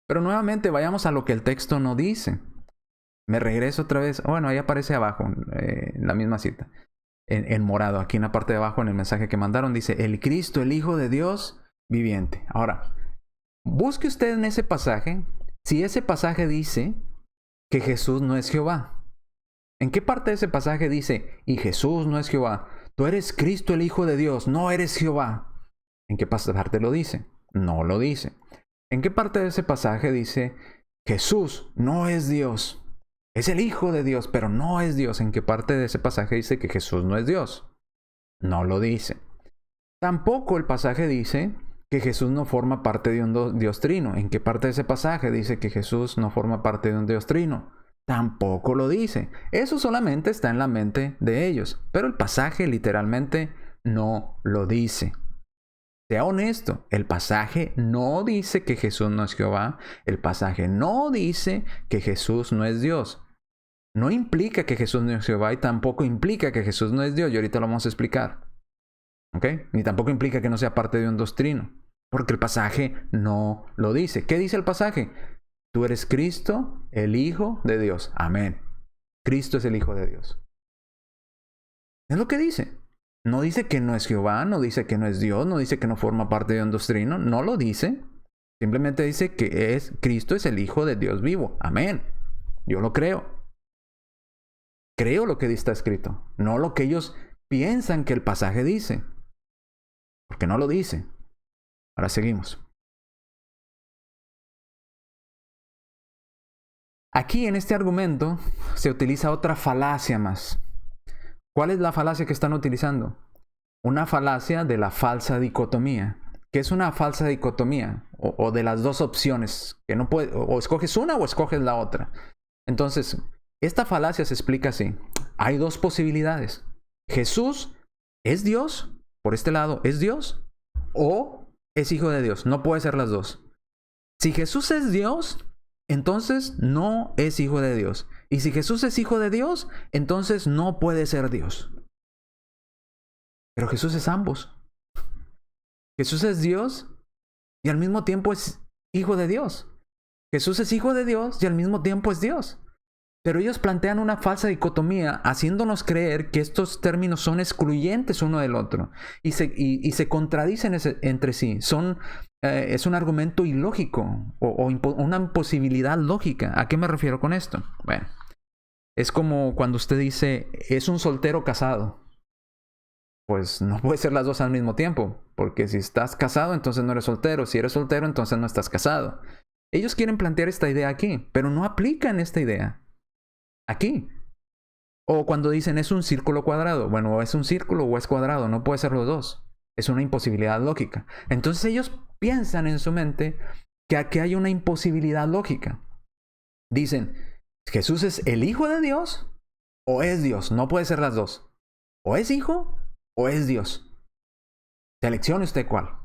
Pero nuevamente vayamos a lo que el texto no dice. Me regreso otra vez. Bueno, ahí aparece abajo, en la misma cita. En morado, aquí en la parte de abajo, en el mensaje que mandaron, dice, el Cristo, el Hijo de Dios viviente. Ahora, busque usted en ese pasaje, si ese pasaje dice que Jesús no es Jehová. ¿En qué parte de ese pasaje dice, y Jesús no es Jehová? Tú eres Cristo, el Hijo de Dios, no eres Jehová. ¿En qué parte lo dice? No lo dice. ¿En qué parte de ese pasaje dice, Jesús no es Dios? Es el Hijo de Dios, pero no es Dios. ¿En qué parte de ese pasaje dice que Jesús no es Dios? No lo dice. Tampoco el pasaje dice que Jesús no forma parte de un Dios trino. ¿En qué parte de ese pasaje dice que Jesús no forma parte de un Dios trino? Tampoco lo dice. Eso solamente está en la mente de ellos. Pero el pasaje literalmente no lo dice. Sea honesto, el pasaje no dice que Jesús no es Jehová. El pasaje no dice que Jesús no es Dios. No implica que Jesús no es Jehová y tampoco implica que Jesús no es Dios. Y ahorita lo vamos a explicar. ¿Ok? Ni tampoco implica que no sea parte de un Dios trino. Porque el pasaje no lo dice. ¿Qué dice el pasaje? Tú eres Cristo, el Hijo de Dios. Amén. Cristo es el Hijo de Dios. Es lo que dice. No dice que no es Jehová, no dice que no es Dios, no dice que no forma parte de un Dios trino. No lo dice. Simplemente dice que Cristo es el Hijo de Dios vivo. Amén. Yo lo creo. Creo lo que está escrito, no lo que ellos piensan que el pasaje dice. Porque no lo dice. Ahora seguimos. Aquí en este argumento se utiliza otra falacia más. ¿Cuál es la falacia que están utilizando? Una falacia de la falsa dicotomía. ¿Qué es una falsa dicotomía? O de las dos opciones. Que no puede, o escoges una o escoges la otra. Entonces, esta falacia se explica así. Hay dos posibilidades. Jesús es Dios, por este lado es Dios, o es Hijo de Dios. No puede ser las dos. Si Jesús es Dios, entonces no es Hijo de Dios. Y si Jesús es Hijo de Dios, entonces no puede ser Dios. Pero Jesús es ambos. Jesús es Dios y al mismo tiempo es Hijo de Dios. Jesús es Hijo de Dios y al mismo tiempo es Dios. Pero ellos plantean una falsa dicotomía, haciéndonos creer que estos términos son excluyentes uno del otro y se contradicen entre sí. Es un argumento ilógico o una imposibilidad lógica. ¿A qué me refiero con esto? Bueno, es como cuando usted dice, es un soltero casado. Pues no puede ser las dos al mismo tiempo, porque si estás casado, entonces no eres soltero. Si eres soltero, entonces no estás casado. Ellos quieren plantear esta idea aquí, pero no aplican esta idea aquí. O cuando dicen es un círculo cuadrado. Bueno, o es un círculo o es cuadrado. No puede ser los dos. Es una imposibilidad lógica. Entonces ellos piensan en su mente que aquí hay una imposibilidad lógica. Dicen, ¿Jesús es el Hijo de Dios o es Dios? No puede ser las dos. O es Hijo o es Dios. Seleccione usted cuál.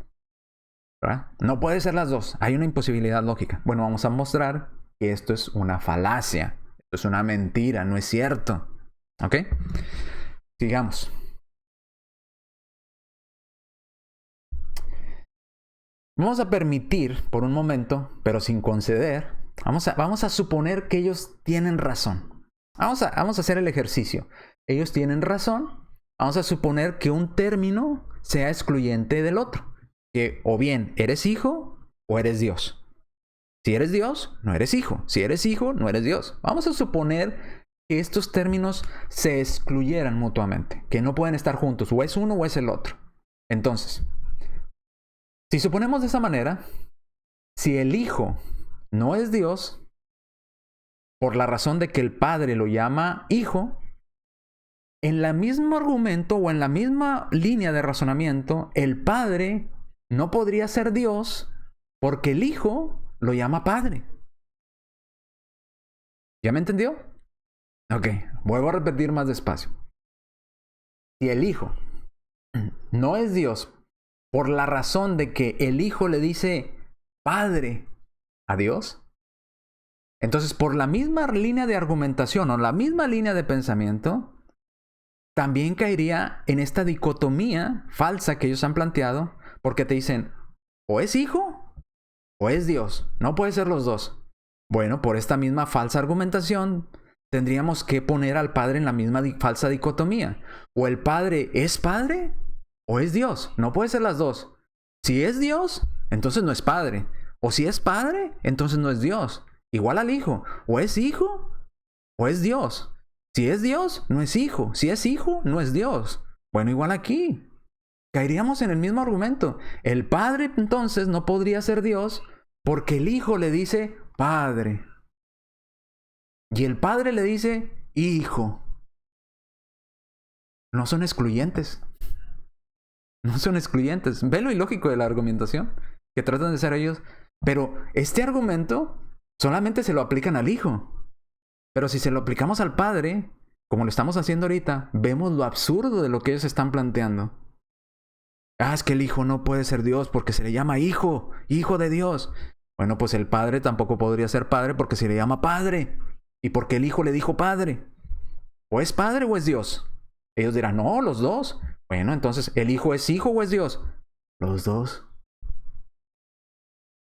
¿Verdad? No puede ser las dos. Hay una imposibilidad lógica. Bueno, vamos a mostrar que esto es una falacia. Esto es una mentira. No es cierto. ¿Ok? Sigamos. Vamos a permitir por un momento, pero sin conceder, vamos a suponer que ellos tienen razón. Vamos a hacer el ejercicio. Ellos tienen razón. Vamos a suponer que un término sea excluyente del otro. Que o bien eres hijo o eres Dios. Si eres Dios, no eres hijo. Si eres hijo, no eres Dios. Vamos a suponer que estos términos se excluyeran mutuamente. Que no pueden estar juntos. O es uno o es el otro. Entonces, si suponemos de esa manera, si el Hijo no es Dios, por la razón de que el Padre lo llama Hijo, en el mismo argumento o en la misma línea de razonamiento, el Padre no podría ser Dios porque el Hijo lo llama Padre. ¿Ya me entendió? Ok, vuelvo a repetir más despacio. Si el Hijo no es Dios, por la razón de que el Hijo le dice Padre a Dios, entonces por la misma línea de argumentación o la misma línea de pensamiento, también caería en esta dicotomía falsa que ellos han planteado, porque te dicen, o es Hijo o es Dios, no puede ser los dos. Bueno, por esta misma falsa argumentación, tendríamos que poner al Padre en la misma falsa dicotomía. O el Padre es Padre o es Dios. No puede ser las dos. Si es Dios, entonces no es Padre. O si es Padre, entonces no es Dios. Igual al Hijo. O es Hijo o es Dios. Si es Dios, no es Hijo. Si es Hijo, no es Dios. Bueno, igual aquí. Caeríamos en el mismo argumento. El Padre entonces no podría ser Dios porque el Hijo le dice Padre. Y el Padre le dice Hijo. No son excluyentes. No son excluyentes. ¿Ve lo ilógico de la argumentación que tratan de hacer ellos? Pero este argumento solamente se lo aplican al Hijo. Pero si se lo aplicamos al Padre, como lo estamos haciendo ahorita, vemos lo absurdo de lo que ellos están planteando. Ah, es que el Hijo no puede ser Dios porque se le llama Hijo, Hijo de Dios. Bueno, pues el Padre tampoco podría ser Padre porque se le llama Padre. Y porque el Hijo le dijo Padre. O es Padre o es Dios. Ellos dirán, no, los dos. Bueno, entonces, ¿el Hijo es Hijo o es Dios? Los dos.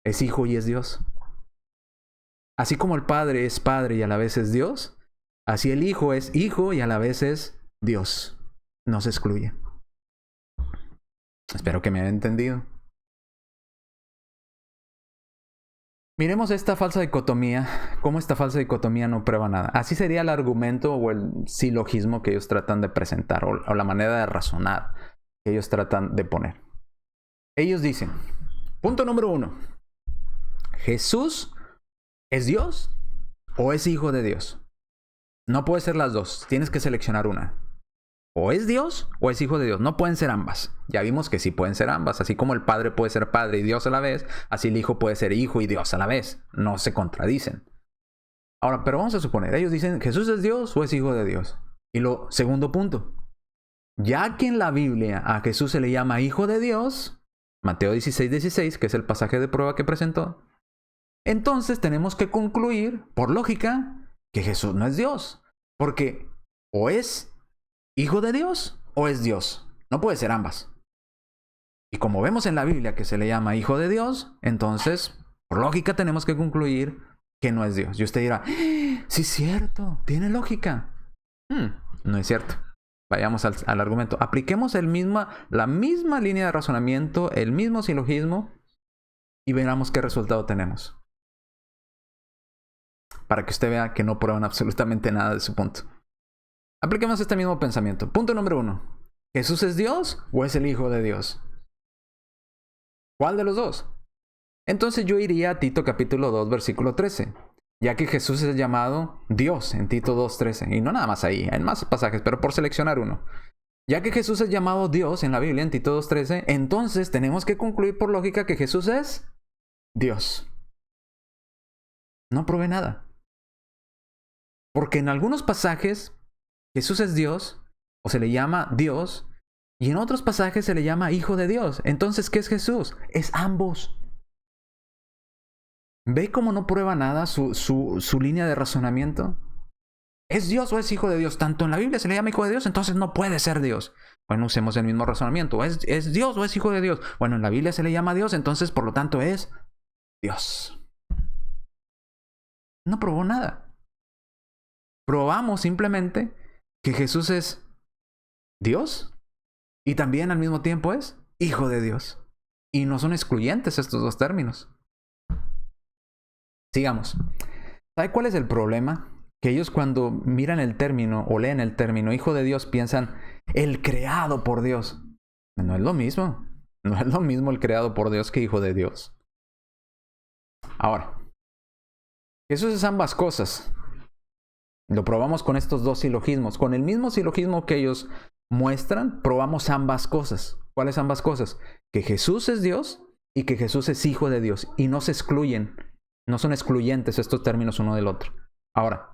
Es Hijo y es Dios. Así como el Padre es Padre y a la vez es Dios, así el Hijo es Hijo y a la vez es Dios. No se excluye. Espero que me haya entendido. Miremos esta falsa dicotomía, cómo esta falsa dicotomía no prueba nada. Así sería el argumento o el silogismo que ellos tratan de presentar, o la manera de razonar que ellos tratan de poner. Ellos dicen, punto número 1, ¿Jesús es Dios o es Hijo de Dios? No puede ser las dos, tienes que seleccionar una. O es Dios o es Hijo de Dios. No pueden ser ambas. Ya vimos que sí pueden ser ambas. Así como el Padre puede ser Padre y Dios a la vez, así el Hijo puede ser Hijo y Dios a la vez. No se contradicen. Ahora, pero vamos a suponer, ellos dicen, ¿Jesús es Dios o es Hijo de Dios? Y lo segundo punto, ya que en la Biblia a Jesús se le llama Hijo de Dios, Mateo 16:16, que es el pasaje de prueba que presentó, entonces tenemos que concluir, por lógica, que Jesús no es Dios. Porque o es ¿Hijo de Dios o es Dios? No puede ser ambas. Y como vemos en la Biblia que se le llama Hijo de Dios, entonces, por lógica, tenemos que concluir que no es Dios. Y usted dirá, sí es cierto, tiene lógica. No es cierto. Vayamos al argumento. Apliquemos la misma línea de razonamiento, el mismo silogismo, y veamos qué resultado tenemos. Para que usted vea que no prueban absolutamente nada de su punto. Apliquemos este mismo pensamiento. Punto número 1. ¿Jesús es Dios o es el Hijo de Dios? ¿Cuál de los dos? Entonces yo iría a Tito capítulo 2, versículo 13. ya que Jesús es llamado Dios en Tito 2:13. Y no nada más ahí, hay más pasajes, pero por seleccionar uno. Ya que Jesús es llamado Dios en la Biblia en Tito 2:13, entonces tenemos que concluir por lógica que Jesús es Dios. No probé nada. Porque en algunos pasajes Jesús es Dios, o se le llama Dios, y en otros pasajes se le llama Hijo de Dios. Entonces, ¿qué es Jesús? Es ambos. ¿Ve cómo no prueba nada su línea de razonamiento? ¿Es Dios o es Hijo de Dios? Tanto en la Biblia se le llama Hijo de Dios, entonces no puede ser Dios. Bueno, usemos el mismo razonamiento. ¿Es Dios o es Hijo de Dios? Bueno, en la Biblia se le llama Dios, entonces por lo tanto es Dios. No probó nada. Probamos simplemente que Jesús es Dios y también al mismo tiempo es Hijo de Dios. Y no son excluyentes estos dos términos. Sigamos. ¿Sabe cuál es el problema? Que ellos cuando miran el término o leen el término Hijo de Dios piensan el creado por Dios. No es lo mismo. No es lo mismo el creado por Dios que Hijo de Dios. Ahora, Jesús es ambas cosas. Lo probamos con estos dos silogismos. Con el mismo silogismo que ellos muestran, probamos ambas cosas. ¿Cuáles ambas cosas? Que Jesús es Dios y que Jesús es Hijo de Dios. Y no se excluyen. No son excluyentes estos términos uno del otro. Ahora,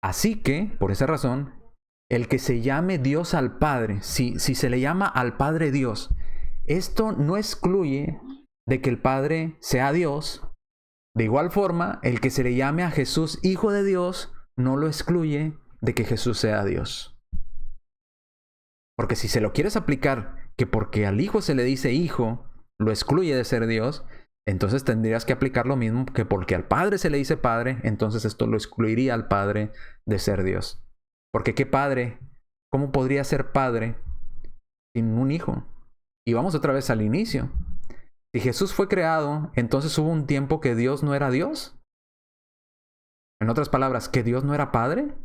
así que, por esa razón, el que se llame Dios al Padre, si se le llama al Padre Dios, esto no excluye de que el Padre sea Dios. De igual forma, el que se le llame a Jesús Hijo de Dios, no lo excluye de que Jesús sea Dios. Porque si se lo quieres aplicar que porque al Hijo se le dice Hijo, lo excluye de ser Dios, entonces tendrías que aplicar lo mismo que porque al Padre se le dice Padre, entonces esto lo excluiría al Padre de ser Dios. Porque ¿qué Padre? ¿Cómo podría ser Padre sin un Hijo? Y vamos otra vez al inicio. Si Jesús fue creado, entonces hubo un tiempo que Dios no era Dios. En otras palabras, ¿que Dios no era Padre?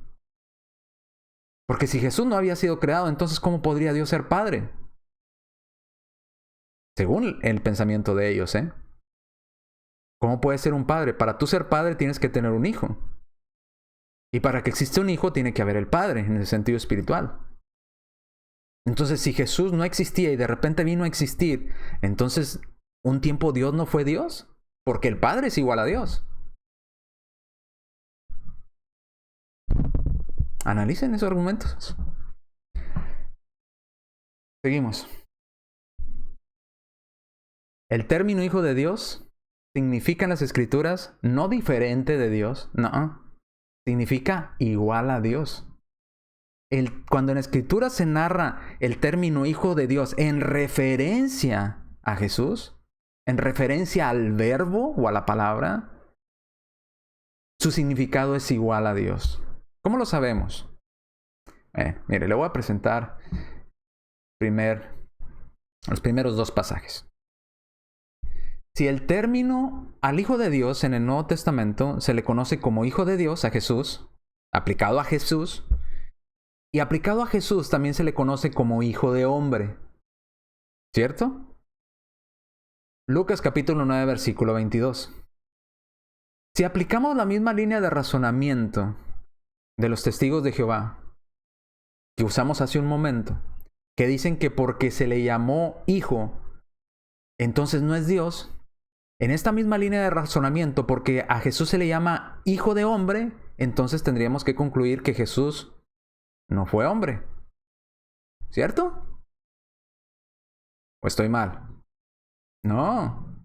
Porque si Jesús no había sido creado, entonces ¿cómo podría Dios ser Padre? Según el pensamiento de ellos, ¿eh? ¿Cómo puede ser un padre? Para tú ser padre tienes que tener un hijo. Y para que exista un hijo tiene que haber el padre, en el sentido espiritual. Entonces, si Jesús no existía y de repente vino a existir, entonces, ¿un tiempo Dios no fue Dios? Porque el Padre es igual a Dios. Analicen esos argumentos. Seguimos. El término Hijo de Dios significa en las Escrituras no diferente de Dios, no. Significa igual a Dios. Cuando en la Escritura se narra el término Hijo de Dios en referencia a Jesús, en referencia al verbo o a la palabra, su significado es igual a Dios. ¿Cómo lo sabemos? Mire, le voy a presentar los primeros dos pasajes. Si el término al Hijo de Dios en el Nuevo Testamento se le conoce como Hijo de Dios a Jesús, aplicado a Jesús, y aplicado a Jesús también se le conoce como Hijo de Hombre. ¿Cierto? Lucas capítulo 9, versículo 22. Si aplicamos la misma línea de razonamiento de los testigos de Jehová que usamos hace un momento, que dicen que porque se le llamó Hijo, entonces no es Dios, en esta misma línea de razonamiento, porque a Jesús se le llama Hijo de Hombre, entonces tendríamos que concluir que Jesús no fue hombre. ¿Cierto? ¿O estoy mal? No.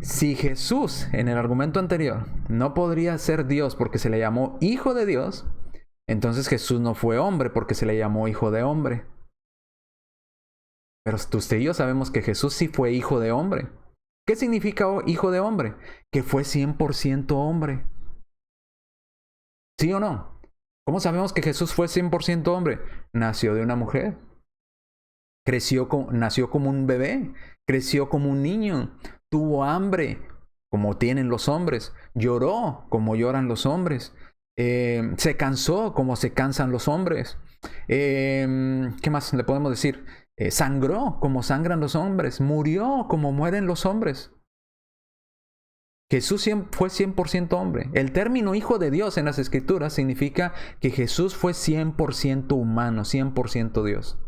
Si Jesús, en el argumento anterior, no podría ser Dios porque se le llamó Hijo de Dios, entonces Jesús no fue hombre porque se le llamó Hijo de Hombre. Pero usted y yo sabemos que Jesús sí fue Hijo de Hombre. ¿Qué significa Hijo de Hombre? Que fue 100% hombre. ¿Sí o no? ¿Cómo sabemos que Jesús fue 100% hombre? Nació de una mujer. Nació como un bebé. Creció como un niño. Tuvo hambre, como tienen los hombres. Lloró, como lloran los hombres. Se cansó, como se cansan los hombres. ¿Qué más le podemos decir? Sangró, como sangran los hombres. Murió, como mueren los hombres. Jesús fue 100% hombre. El término hijo de Dios en las escrituras significa que Jesús fue 100% humano, 100% Dios.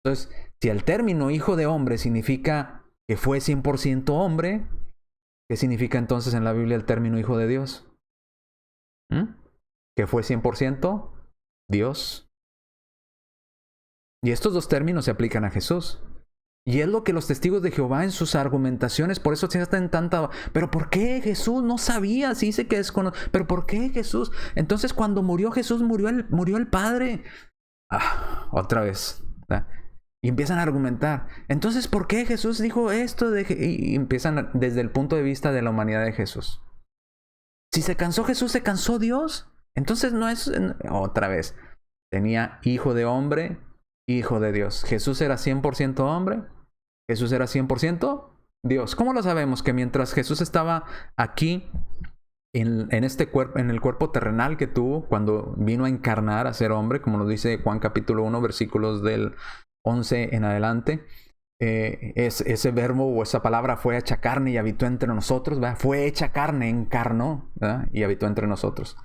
Entonces, si el término hijo de hombre significa que fue 100% hombre, ¿qué significa entonces en la Biblia el término hijo de Dios? Que fue 100% Dios. Y estos dos términos se aplican a Jesús. Y es lo que los testigos de Jehová en sus argumentaciones, por eso se hacen tanta... ¿Pero por qué Jesús? No sabía, si dice que es... ¿Pero por qué Jesús? Entonces cuando murió Jesús, murió el Padre. Otra vez. ¿Verdad? Y empiezan a argumentar. Entonces, ¿por qué Jesús dijo esto? Y empiezan desde el punto de vista de la humanidad de Jesús. Si se cansó Jesús, ¿se cansó Dios? Entonces no es... Otra vez. Tenía hijo de hombre, hijo de Dios. Jesús era 100% hombre. Jesús era 100% Dios. ¿Cómo lo sabemos? Que mientras Jesús estaba aquí, en este cuerpo, en el cuerpo terrenal que tuvo, cuando vino a encarnar, a ser hombre, como nos dice Juan capítulo 1, versículos del 11 en adelante, ese verbo o esa palabra fue hecha carne y habitó entre nosotros, ¿verdad? Fue hecha carne, encarnó, ¿verdad? Y habitó entre nosotros.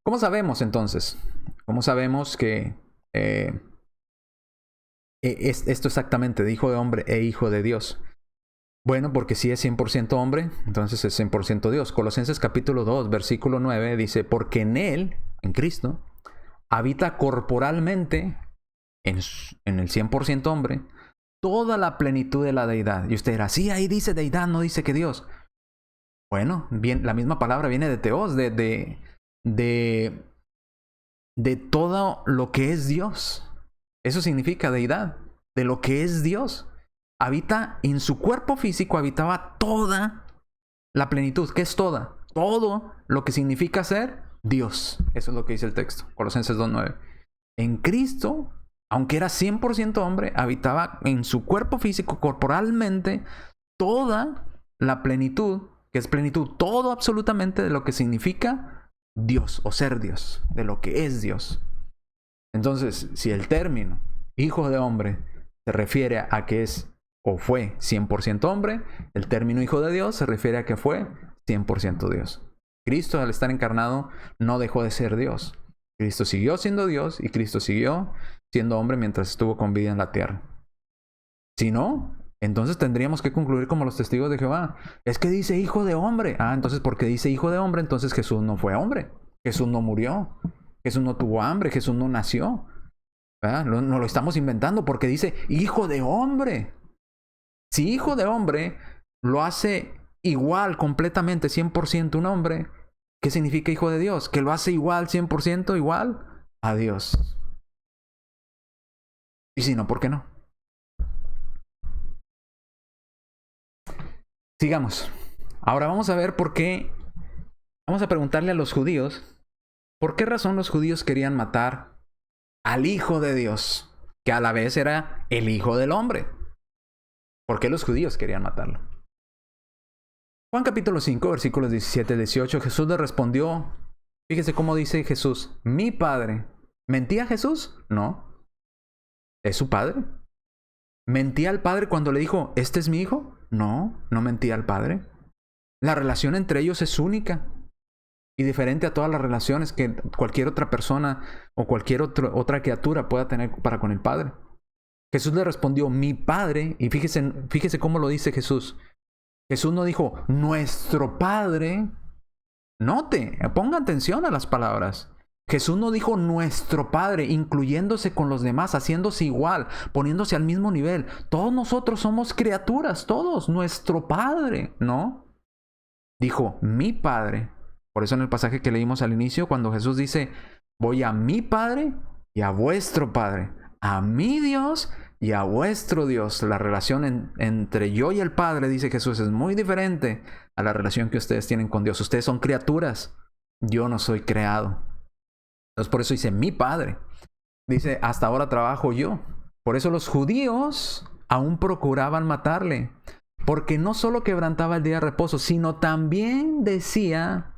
¿Cómo sabemos entonces? ¿Cómo sabemos que esto exactamente de hijo de hombre e hijo de Dios? Bueno, porque si es 100% hombre, entonces es 100% Dios. Colosenses capítulo 2, versículo 9 dice, porque en Él, en Cristo, habita corporalmente, en el 100% hombre, toda la plenitud de la deidad. Y usted dirá, sí, ahí dice deidad, no dice que Dios. Bueno, bien, la misma palabra viene de teos, de todo lo que es Dios. Eso significa deidad, de lo que es Dios. Habita en su cuerpo físico, habitaba toda la plenitud. ¿Qué es toda? Todo lo que significa ser Dios. Eso es lo que dice el texto, Colosenses 2:9. En Cristo, aunque era 100% hombre, habitaba en su cuerpo físico, corporalmente, toda la plenitud, que es plenitud, todo absolutamente de lo que significa Dios o ser Dios, de lo que es Dios. Entonces, si el término hijo de hombre se refiere a que es o fue 100% hombre, el término hijo de Dios se refiere a que fue 100% Dios. Cristo, al estar encarnado, no dejó de ser Dios. Cristo siguió siendo Dios y Cristo siguió siendo hombre mientras estuvo con vida en la tierra. Si no, entonces tendríamos que concluir como los testigos de Jehová. Es que dice hijo de hombre. Entonces porque dice hijo de hombre, entonces Jesús no fue hombre. Jesús no murió. Jesús no tuvo hambre. Jesús no nació. No lo estamos inventando porque dice hijo de hombre. Si hijo de hombre lo hace igual, completamente, 100% un hombre, ¿qué significa hijo de Dios? Que lo hace igual, 100% igual a Dios. Y si no, ¿por qué no? Sigamos. Ahora vamos a ver por qué. Vamos a preguntarle a los judíos, ¿por qué razón los judíos querían matar al Hijo de Dios, que a la vez era el Hijo del Hombre? ¿Por qué los judíos querían matarlo? Juan capítulo 5, versículos 17 y 18, Jesús le respondió, fíjese cómo dice Jesús, mi Padre. ¿Mentía Jesús? No. ¿Es su Padre? ¿Mentía al Padre cuando le dijo, este es mi Hijo? No, no mentía al Padre. La relación entre ellos es única y diferente a todas las relaciones que cualquier otra persona o cualquier otra criatura pueda tener para con el Padre. Jesús le respondió, mi Padre, y fíjese cómo lo dice Jesús. Jesús no dijo, nuestro Padre. Note, ponga atención a las palabras. Jesús no dijo nuestro Padre, incluyéndose con los demás, haciéndose igual, poniéndose al mismo nivel. Todos nosotros somos criaturas, todos, nuestro Padre, ¿no? Dijo, mi Padre. Por eso en el pasaje que leímos al inicio, cuando Jesús dice, voy a mi Padre y a vuestro Padre, a mi Dios y a vuestro Dios. La relación entre yo y el Padre, dice Jesús, es muy diferente a la relación que ustedes tienen con Dios. Ustedes son criaturas, yo no soy creado. Entonces por eso dice mi Padre. Dice, hasta ahora trabajo yo. Por eso los judíos aún procuraban matarle, porque no solo quebrantaba el día de reposo, sino también decía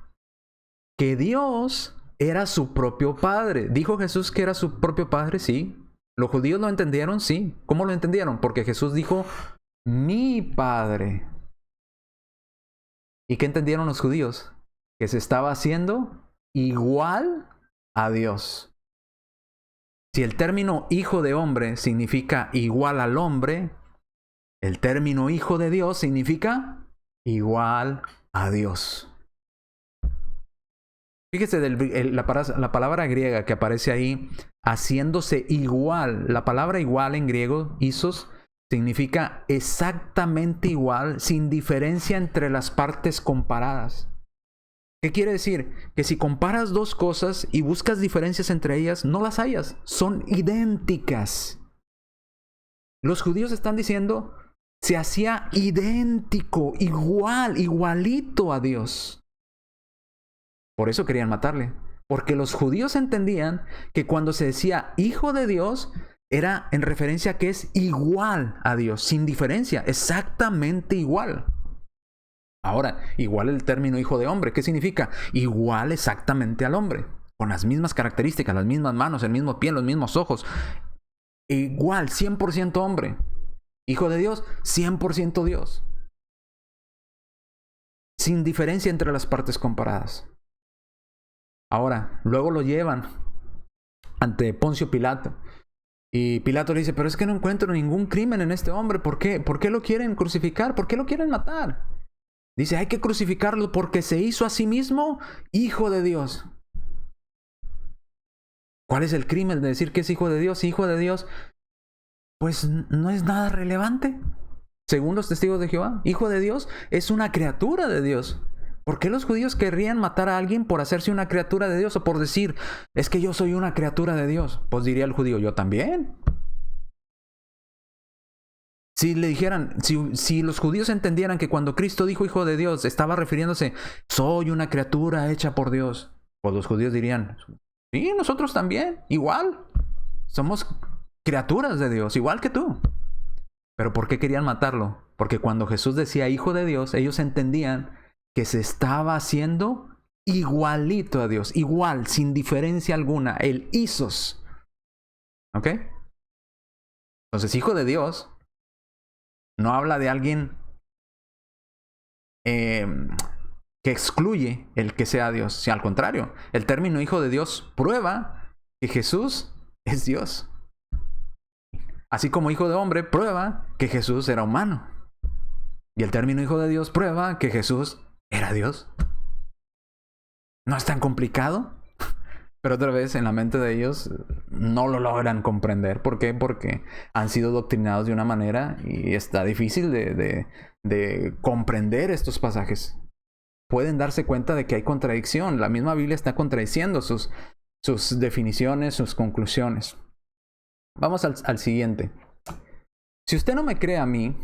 que Dios era su propio Padre. ¿Dijo Jesús que era su propio Padre? Sí. ¿Los judíos lo entendieron? Sí. ¿Cómo lo entendieron? Porque Jesús dijo, mi Padre. ¿Y qué entendieron los judíos? Que se estaba haciendo igual a Dios. Si el término hijo de hombre significa igual al hombre, el término hijo de Dios significa igual a Dios. Fíjese la palabra griega que aparece ahí, haciéndose igual. La palabra igual en griego, isos, significa exactamente igual, sin diferencia entre las partes comparadas. ¿Qué quiere decir? Que si comparas dos cosas y buscas diferencias entre ellas, no las hallas. Son idénticas. Los judíos están diciendo, se hacía idéntico, igual, igualito a Dios. Por eso querían matarle. Porque los judíos entendían que cuando se decía hijo de Dios, era en referencia a que es igual a Dios, sin diferencia, exactamente igual. Ahora, igual el término hijo de hombre, ¿qué significa? Igual exactamente al hombre, con las mismas características, las mismas manos, el mismo pie, los mismos ojos. Igual, 100% hombre. Hijo de Dios, 100% Dios. Sin diferencia entre las partes comparadas. Ahora, luego lo llevan ante Poncio Pilato. Y Pilato le dice, pero es que no encuentro ningún crimen en este hombre. ¿Por qué? ¿Por qué lo quieren crucificar? ¿Por qué lo quieren matar? Dice, hay que crucificarlo porque se hizo a sí mismo hijo de Dios. ¿Cuál es el crimen de decir que es hijo de Dios? Hijo de Dios, pues no es nada relevante. Según los testigos de Jehová, hijo de Dios es una criatura de Dios. ¿Por qué los judíos querrían matar a alguien por hacerse una criatura de Dios o por decir, es que yo soy una criatura de Dios? Pues diría el judío, yo también. Si le dijeran, si los judíos entendieran que cuando Cristo dijo hijo de Dios, estaba refiriéndose, soy una criatura hecha por Dios, pues los judíos dirían, sí, nosotros también, igual. Somos criaturas de Dios, igual que tú. ¿Pero por qué querían matarlo? Porque cuando Jesús decía hijo de Dios, ellos entendían que se estaba haciendo igualito a Dios, igual, sin diferencia alguna, el isos. ¿Ok? Entonces, hijo de Dios no habla de alguien que excluye el que sea Dios. Si al contrario, el término hijo de Dios prueba que Jesús es Dios. Así como hijo de hombre prueba que Jesús era humano. Y el término hijo de Dios prueba que Jesús era Dios. No es tan complicado. Pero otra vez en la mente de ellos no lo logran comprender. ¿Por qué? Porque han sido doctrinados de una manera y está difícil de comprender estos pasajes. Pueden darse cuenta de que hay contradicción. La misma Biblia está contradiciendo sus definiciones, sus conclusiones. Vamos al siguiente. Si usted no me cree a mí,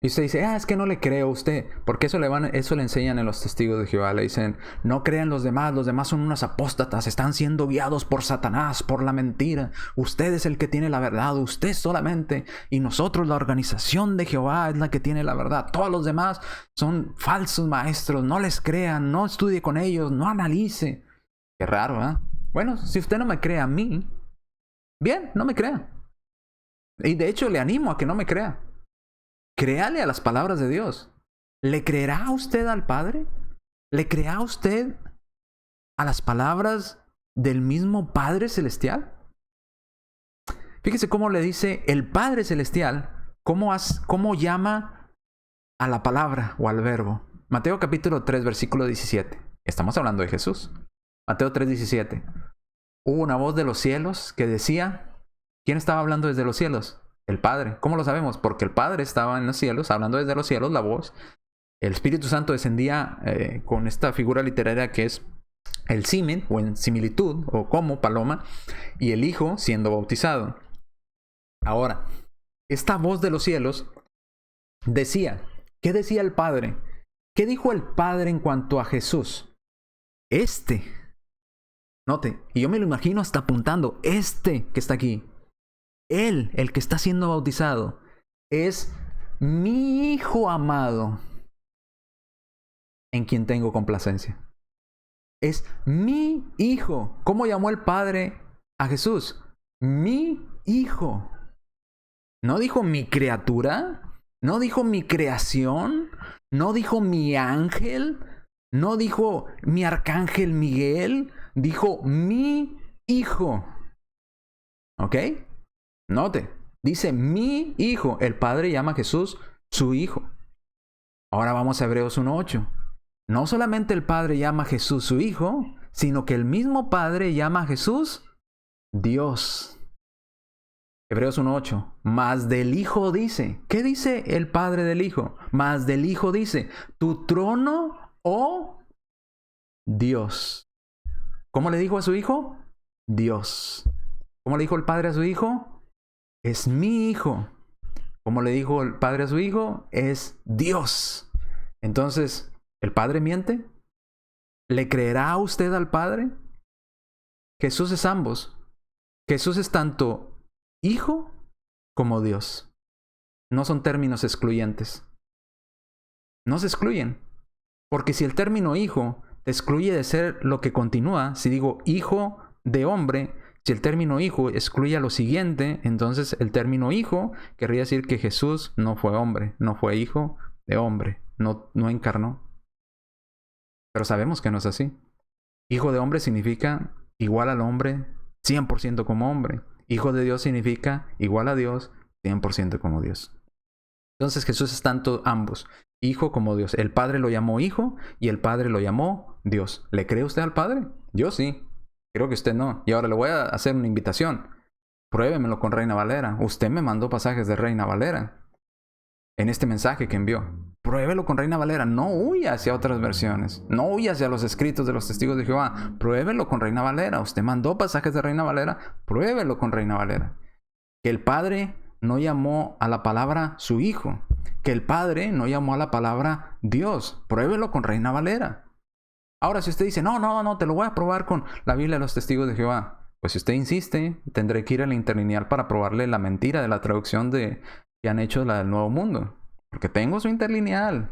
y usted dice, es que no le creo a usted, porque eso le enseñan en los testigos de Jehová. Le dicen, no crean los demás son unos apóstatas, están siendo guiados por Satanás, por la mentira. Usted es el que tiene la verdad, usted solamente, y nosotros, la organización de Jehová, es la que tiene la verdad. Todos los demás son falsos maestros, no les crean, no estudie con ellos, no analice. Qué raro, ¿eh? Bueno, si usted no me cree a mí, bien, no me crea. Y de hecho le animo a que no me crea. Créale a las palabras de Dios. ¿Le creerá usted al Padre? ¿Le creerá usted a las palabras del mismo Padre Celestial? Fíjese cómo le dice el Padre Celestial, cómo llama a la palabra o al verbo. Mateo capítulo 3, versículo 17. Estamos hablando de Jesús. Mateo 3, 17. Hubo una voz de los cielos que decía, ¿quién estaba hablando desde los cielos? El Padre. ¿Cómo lo sabemos? Porque el Padre estaba en los cielos, hablando desde los cielos, la voz. El Espíritu Santo descendía con esta figura literaria que es el símil, o en similitud, o como paloma, y el Hijo siendo bautizado. Ahora, esta voz de los cielos decía, ¿qué decía el Padre? ¿Qué dijo el Padre en cuanto a Jesús? Note, y yo me lo imagino hasta apuntando, que está aquí. Él, el que está siendo bautizado, es mi Hijo amado, en quien tengo complacencia. Es mi Hijo. ¿Cómo llamó el Padre a Jesús? Mi Hijo. No dijo mi criatura, no dijo mi creación, No dijo mi ángel, no dijo mi arcángel Miguel, dijo mi hijo. ¿Ok? Note, dice mi hijo. El Padre llama a Jesús su hijo. Ahora vamos a Hebreos 1:8. No solamente el Padre llama a Jesús su hijo, sino que el mismo Padre llama a Jesús Dios. Hebreos 1:8. Mas del Hijo dice. ¿Qué dice el Padre del Hijo? Mas del Hijo dice, tu trono, oh Dios. ¿Cómo le dijo a su Hijo? Dios. ¿Cómo le dijo el Padre a su Hijo? Es mi Hijo. ¿Cómo le dijo el Padre a su Hijo? Es Dios. Entonces, ¿el Padre miente? ¿Le creerá usted al Padre? Jesús es ambos. Jesús es tanto Hijo como Dios. No son términos excluyentes. No se excluyen. Porque si el término hijo te excluye de ser lo que continúa, si digo hijo de hombre, si el término hijo excluye a lo siguiente, entonces el término hijo querría decir que Jesús no fue hombre, no fue hijo de hombre, no encarnó. Pero sabemos que no es así. Hijo de hombre significa igual al hombre, 100% como hombre. Hijo de Dios significa igual a Dios, 100% como Dios. Entonces Jesús es tanto ambos, Hijo como Dios. El Padre lo llamó Hijo y el Padre lo llamó Dios. ¿Le cree usted al Padre? Yo sí. Creo que usted no. Y ahora le voy a hacer una invitación. Pruébemelo con Reina Valera. Usted me mandó pasajes de Reina Valera en este mensaje que envió. Pruébelo con Reina Valera. No huya hacia otras versiones. No huya hacia los escritos de los testigos de Jehová. Pruébelo con Reina Valera. Usted mandó pasajes de Reina Valera. Pruébelo con Reina Valera. Que el Padre no llamó a la palabra su Hijo. Que el Padre no llamó a la palabra Dios. Pruébelo con Reina Valera. Ahora, si usted dice, no, te lo voy a probar con la Biblia de los testigos de Jehová. Pues si usted insiste, tendré que ir a la interlineal para probarle la mentira de la traducción que han hecho la del Nuevo Mundo. Porque tengo su interlineal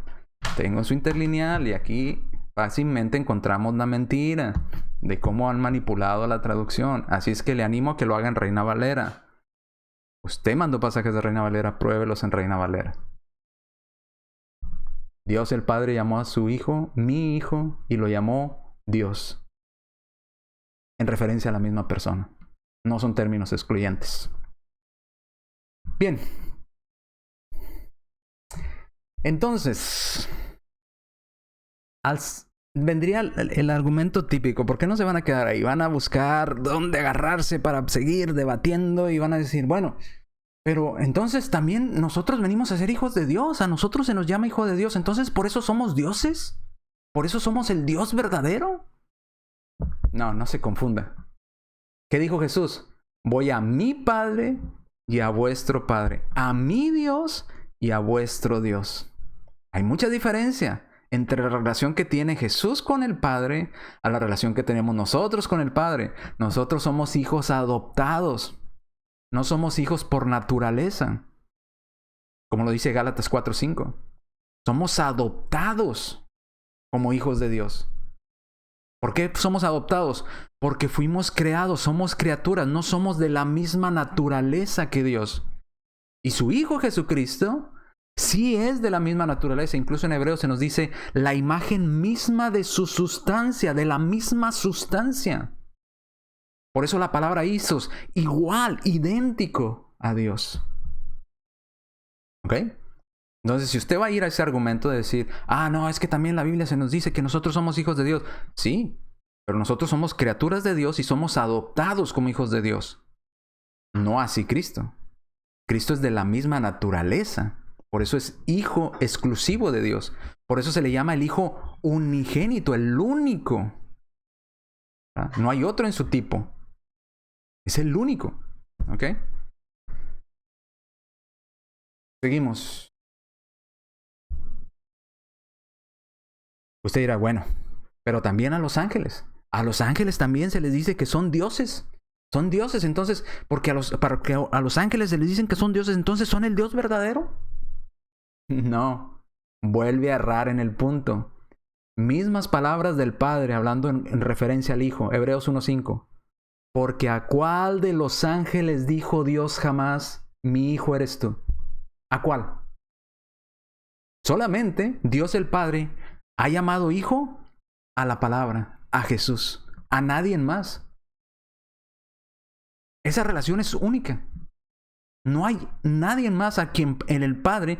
y aquí fácilmente encontramos la mentira de cómo han manipulado la traducción. Así es que le animo a que lo haga en Reina Valera. Usted mandó pasajes de Reina Valera, pruébelos en Reina Valera. Dios el Padre llamó a su Hijo, mi Hijo, y lo llamó Dios. En referencia a la misma persona. No son términos excluyentes. Bien. Entonces, vendría el argumento típico. ¿Por qué no se van a quedar ahí? Van a buscar dónde agarrarse para seguir debatiendo y van a decir, bueno, pero entonces también nosotros venimos a ser hijos de Dios. A nosotros se nos llama hijo de Dios. Entonces, ¿por eso somos dioses? ¿Por eso somos el Dios verdadero? No se confunda. ¿Qué dijo Jesús? Voy a mi Padre y a vuestro Padre. A mi Dios y a vuestro Dios. Hay mucha diferencia entre la relación que tiene Jesús con el Padre a la relación que tenemos nosotros con el Padre. Nosotros somos hijos adoptados. No somos hijos por naturaleza. Como lo dice Gálatas 4:5. Somos adoptados como hijos de Dios. ¿Por qué somos adoptados? Porque fuimos creados, somos criaturas, no somos de la misma naturaleza que Dios. Y su Hijo Jesucristo sí es de la misma naturaleza. Incluso en Hebreos se nos dice la imagen misma de su sustancia, de la misma sustancia. Por eso la palabra isos, igual, idéntico a Dios. ¿Ok? Entonces, si usted va a ir a ese argumento de decir, no, es que también la Biblia se nos dice que nosotros somos hijos de Dios. Sí, pero nosotros somos criaturas de Dios y somos adoptados como hijos de Dios. No así Cristo. Cristo es de la misma naturaleza. Por eso es hijo exclusivo de Dios. Por eso se le llama el hijo unigénito, el único. No hay otro en su tipo. Es el único. ¿Ok? Seguimos. Usted dirá, bueno, pero también a los ángeles. A los ángeles también se les dice que son dioses. Son dioses, entonces, porque a los ángeles se les dicen que son dioses, entonces ¿son el Dios verdadero? No, vuelve a errar en el punto. Mismas palabras del Padre hablando en referencia al Hijo, Hebreos 1:5. Porque ¿a cuál de los ángeles dijo Dios jamás, mi hijo eres tú? ¿A cuál? Solamente Dios el Padre ha llamado hijo a la palabra, a Jesús, a nadie más. Esa relación es única. No hay nadie más a quien en el Padre,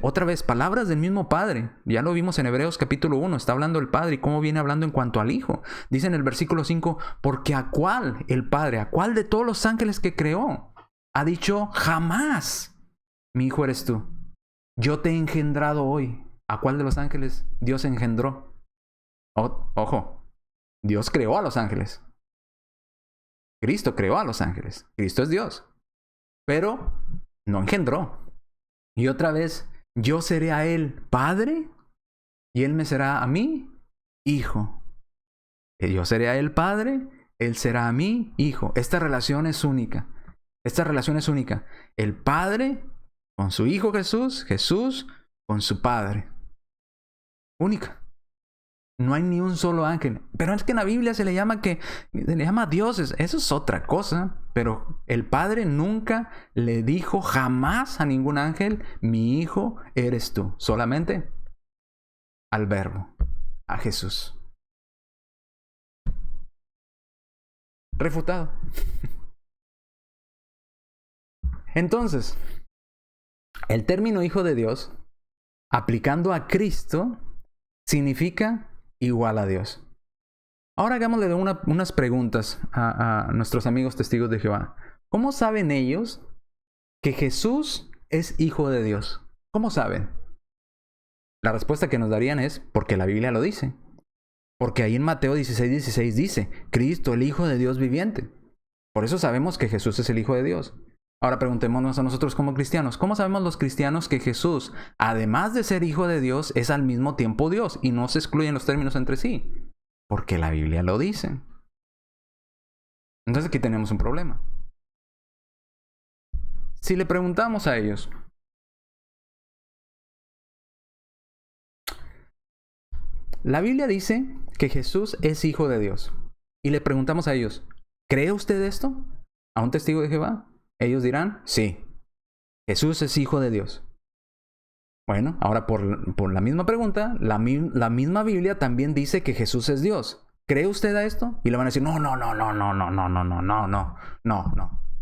otra vez, palabras del mismo Padre. Ya lo vimos en Hebreos capítulo 1, está hablando el Padre y cómo viene hablando en cuanto al Hijo. Dice en el versículo 5, porque a cuál el Padre, a cuál de todos los ángeles que creó, ha dicho jamás, mi hijo eres tú. Yo te he engendrado hoy. ¿A cuál de los ángeles Dios engendró? Ojo, Dios creó a los ángeles. Cristo creó a los ángeles. Cristo es Dios. Pero no engendró. Y otra vez, yo seré a él padre y él me será a mí hijo. Yo seré a él padre, él será a mí hijo. Esta relación es única. Esta relación es única. El Padre con su Hijo Jesús, Jesús con su Padre. Única. No hay ni un solo ángel. Pero es que en la Biblia se le llama dioses. Eso es otra cosa. Pero el Padre nunca le dijo jamás a ningún ángel, mi hijo eres tú. Solamente al Verbo, a Jesús. Refutado. Entonces, el término hijo de Dios, aplicando a Cristo, significa igual a Dios. Ahora hagámosle unas preguntas a nuestros amigos testigos de Jehová. ¿Cómo saben ellos que Jesús es hijo de Dios? ¿Cómo saben? La respuesta que nos darían es porque la Biblia lo dice. Porque ahí en Mateo 16:16 dice, Cristo, el Hijo de Dios viviente. Por eso sabemos que Jesús es el Hijo de Dios. Ahora preguntémonos a nosotros como cristianos, ¿cómo sabemos los cristianos que Jesús, además de ser Hijo de Dios, es al mismo tiempo Dios y no se excluyen los términos entre sí? Porque la Biblia lo dice. Entonces aquí tenemos un problema. Si le preguntamos a ellos, la Biblia dice que Jesús es Hijo de Dios. Y le preguntamos a ellos, ¿cree usted esto? ¿A un testigo de Jehová? Ellos dirán, sí, Jesús es Hijo de Dios. Bueno, ahora por la misma pregunta, la misma Biblia también dice que Jesús es Dios. ¿Cree usted a esto? Y le van a decir, no.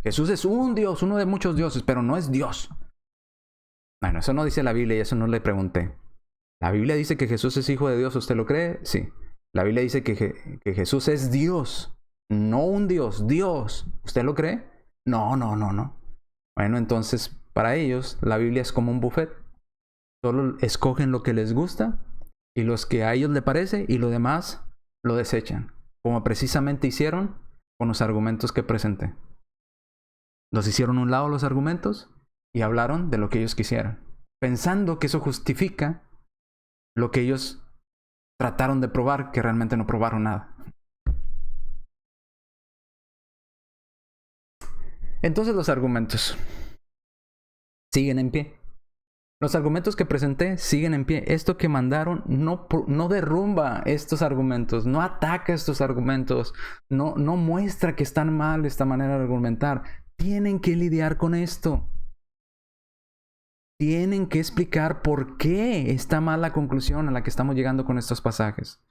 Jesús es un Dios, uno de muchos dioses, pero no es Dios. Bueno, eso no dice la Biblia y eso no le pregunté. La Biblia dice que Jesús es Hijo de Dios, ¿usted lo cree? Sí. La Biblia dice que Jesús es Dios, no un Dios, Dios. ¿Usted lo cree? No. Bueno, entonces, para ellos, la Biblia es como un buffet. Solo escogen lo que les gusta y los que a ellos les parece y lo demás lo desechan. Como precisamente hicieron con los argumentos que presenté. Los hicieron a un lado los argumentos y hablaron de lo que ellos quisieran, pensando que eso justifica lo que ellos trataron de probar, que realmente no probaron nada. Entonces los argumentos siguen en pie. Los argumentos que presenté siguen en pie. Esto que mandaron no derrumba estos argumentos, no ataca estos argumentos, no muestra que están mal esta manera de argumentar. Tienen que lidiar con esto. Tienen que explicar por qué está mal la conclusión a la que estamos llegando con estos pasajes.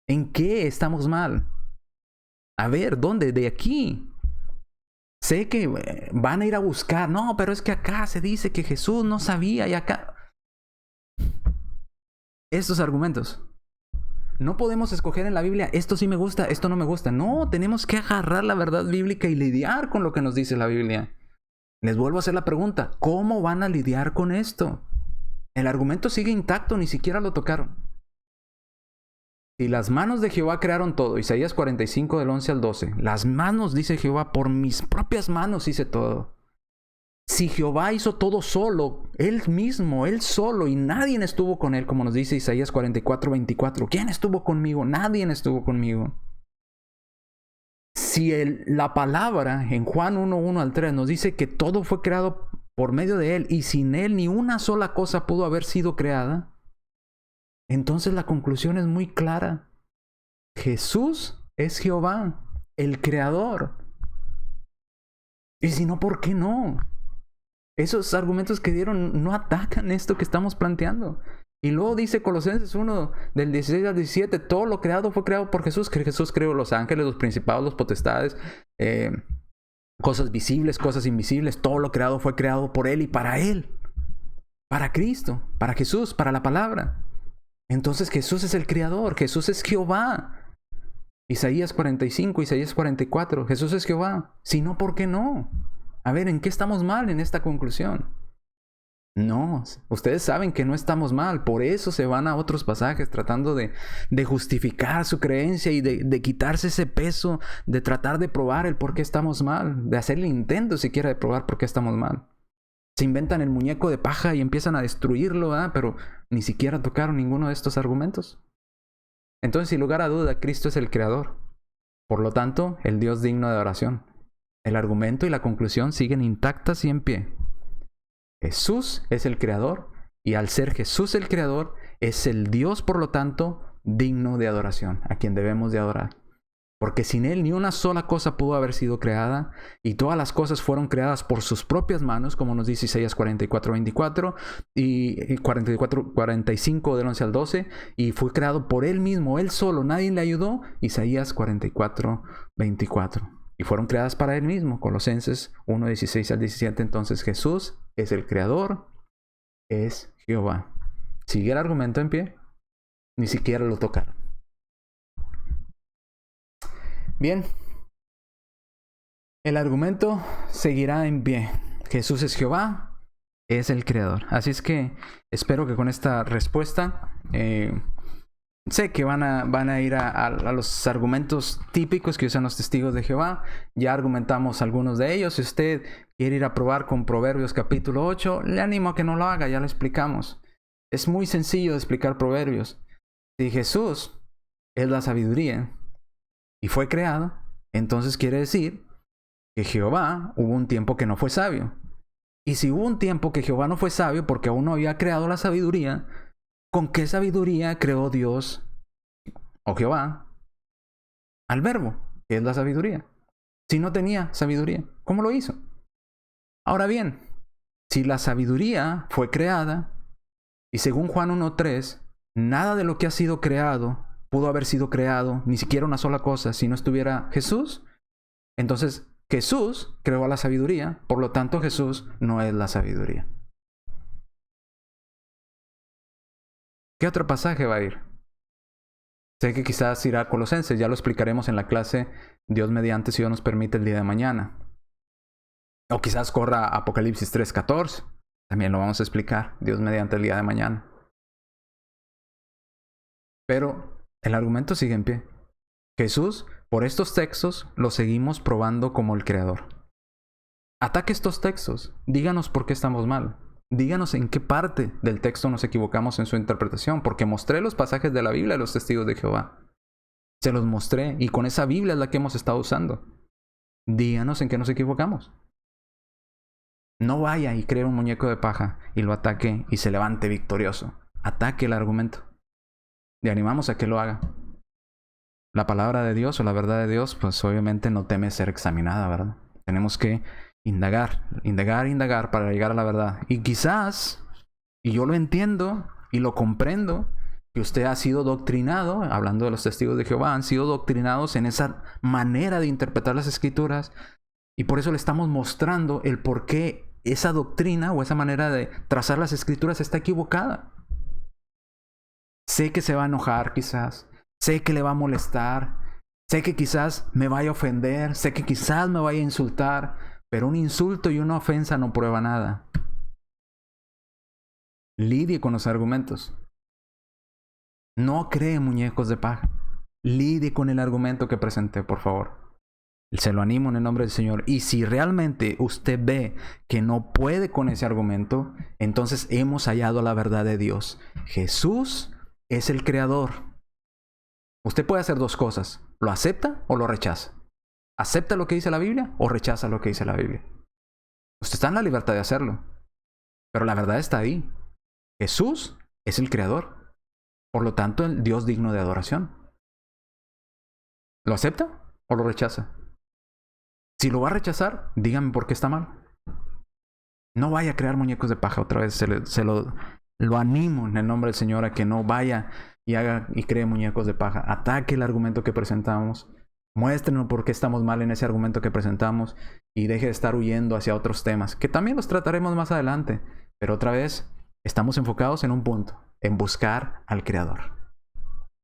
¿En qué estamos mal? A ver, ¿dónde? De aquí. Sé que van a ir a buscar. No, pero es que acá se dice que Jesús no sabía y acá. Estos argumentos. No podemos escoger en la Biblia, esto sí me gusta, esto no me gusta. No, tenemos que agarrar la verdad bíblica y lidiar con lo que nos dice la Biblia. Les vuelvo a hacer la pregunta, ¿cómo van a lidiar con esto? El argumento sigue intacto, ni siquiera lo tocaron. Si las manos de Jehová crearon todo, Isaías 45 del 11 al 12, las manos, dice Jehová, por mis propias manos hice todo. Si Jehová hizo todo solo, él mismo, él solo, y nadie estuvo con él, como nos dice Isaías 44, 24. ¿Quién estuvo conmigo? Nadie estuvo conmigo. Si la palabra en Juan 1, 1 al 3 nos dice que todo fue creado por medio de él, y sin él ni una sola cosa pudo haber sido creada, entonces la conclusión es muy clara. Jesús es Jehová, el creador. Y si no, ¿por qué no? Esos argumentos que dieron no atacan esto que estamos planteando. Y luego dice Colosenses 1, del 16 al 17, todo lo creado fue creado por Jesús, que Jesús creó los ángeles, los principados, los potestades, cosas visibles, cosas invisibles, todo lo creado fue creado por Él y para Él. Para Cristo, para Jesús, para la palabra. Entonces Jesús es el creador, Jesús es Jehová. Isaías 45, Isaías 44, Jesús es Jehová. Si no, ¿por qué no? A ver, ¿en qué estamos mal en esta conclusión? No, ustedes saben que no estamos mal, por eso se van a otros pasajes tratando de justificar su creencia y de quitarse ese peso, de tratar de probar el por qué estamos mal, de hacer el intento siquiera de probar por qué estamos mal. Se inventan el muñeco de paja y empiezan a destruirlo, pero ni siquiera tocaron ninguno de estos argumentos. Entonces, sin lugar a duda, Cristo es el creador. Por lo tanto, el Dios digno de adoración. El argumento y la conclusión siguen intactas y en pie. Jesús es el creador, y al ser Jesús el creador, es el Dios, por lo tanto, digno de adoración, a quien debemos de adorar. Porque sin Él ni una sola cosa pudo haber sido creada, y todas las cosas fueron creadas por sus propias manos, como nos dice Isaías 44, 24, y 45 del 11 al 12, y fue creado por Él mismo, Él solo, nadie le ayudó, Isaías 44, 24. Y fueron creadas para Él mismo, Colosenses 1, 16 al 17. Entonces Jesús es el creador, es Jehová. ¿Sigue el argumento en pie? Ni siquiera lo tocaron. Bien, el argumento seguirá en pie. Jesús es Jehová, es el creador. Así es que espero que con esta respuesta, sé que van a ir a los argumentos típicos que usan los testigos de Jehová. Ya argumentamos algunos de ellos. Si usted quiere ir a probar con Proverbios capítulo 8, le animo a que no lo haga, ya lo explicamos. Es muy sencillo de explicar Proverbios. Si Jesús es la sabiduría y fue creado, entonces quiere decir que Jehová hubo un tiempo que no fue sabio. Y si hubo un tiempo que Jehová no fue sabio porque aún no había creado la sabiduría, ¿con qué sabiduría creó Dios o Jehová al verbo, que es la sabiduría? Si no tenía sabiduría, ¿cómo lo hizo? Ahora bien, si la sabiduría fue creada, y según Juan 1:3, nada de lo que ha sido creado pudo haber sido creado, ni siquiera una sola cosa, si no estuviera Jesús, entonces Jesús creó a la sabiduría, por lo tanto Jesús no es la sabiduría. ¿Qué otro pasaje va a ir? Sé que quizás irá a Colosenses, ya lo explicaremos en la clase Dios mediante, si Dios nos permite, el día de mañana. O quizás corra Apocalipsis 3:14, también lo vamos a explicar, Dios mediante, el día de mañana. Pero el argumento sigue en pie. Jesús, por estos textos, lo seguimos probando como el creador. Ataque estos textos, díganos por qué estamos mal. Díganos en qué parte del texto nos equivocamos en su interpretación, porque mostré los pasajes de la Biblia a los testigos de Jehová. Se los mostré y con esa Biblia es la que hemos estado usando. Díganos en qué nos equivocamos. No vaya y cree un muñeco de paja y lo ataque y se levante victorioso. Ataque el argumento. Le animamos a que lo haga. La palabra de Dios o la verdad de Dios, pues obviamente no teme ser examinada, ¿verdad? Tenemos que indagar para llegar a la verdad. Y quizás, y yo lo entiendo y lo comprendo, que usted ha sido doctrinado, hablando de los testigos de Jehová, han sido doctrinados en esa manera de interpretar las escrituras, y por eso le estamos mostrando el por qué esa doctrina o esa manera de trazar las escrituras está equivocada. Sé que se va a enojar quizás, sé que le va a molestar, sé que quizás me vaya a ofender, sé que quizás me vaya a insultar, pero un insulto y una ofensa no prueba nada. Lidie con los argumentos. No cree muñecos de paja. Lidie con el argumento que presenté, por favor. Se lo animo en el nombre del Señor. Y si realmente usted ve que no puede con ese argumento, entonces hemos hallado la verdad de Dios. Jesús es el creador. Usted puede hacer dos cosas. ¿Lo acepta o lo rechaza? ¿Acepta lo que dice la Biblia o rechaza lo que dice la Biblia? Usted está en la libertad de hacerlo. Pero la verdad está ahí. Jesús es el creador. Por lo tanto, el Dios digno de adoración. ¿Lo acepta o lo rechaza? Si lo va a rechazar, dígame por qué está mal. No vaya a crear muñecos de paja otra vez. Se Lo animo en el nombre del Señor a que no vaya y haga y cree muñecos de paja. Ataque el argumento que presentamos. Muéstrenos por qué estamos mal en ese argumento que presentamos y deje de estar huyendo hacia otros temas, que también los trataremos más adelante. Pero otra vez, estamos enfocados en un punto, en buscar al Creador.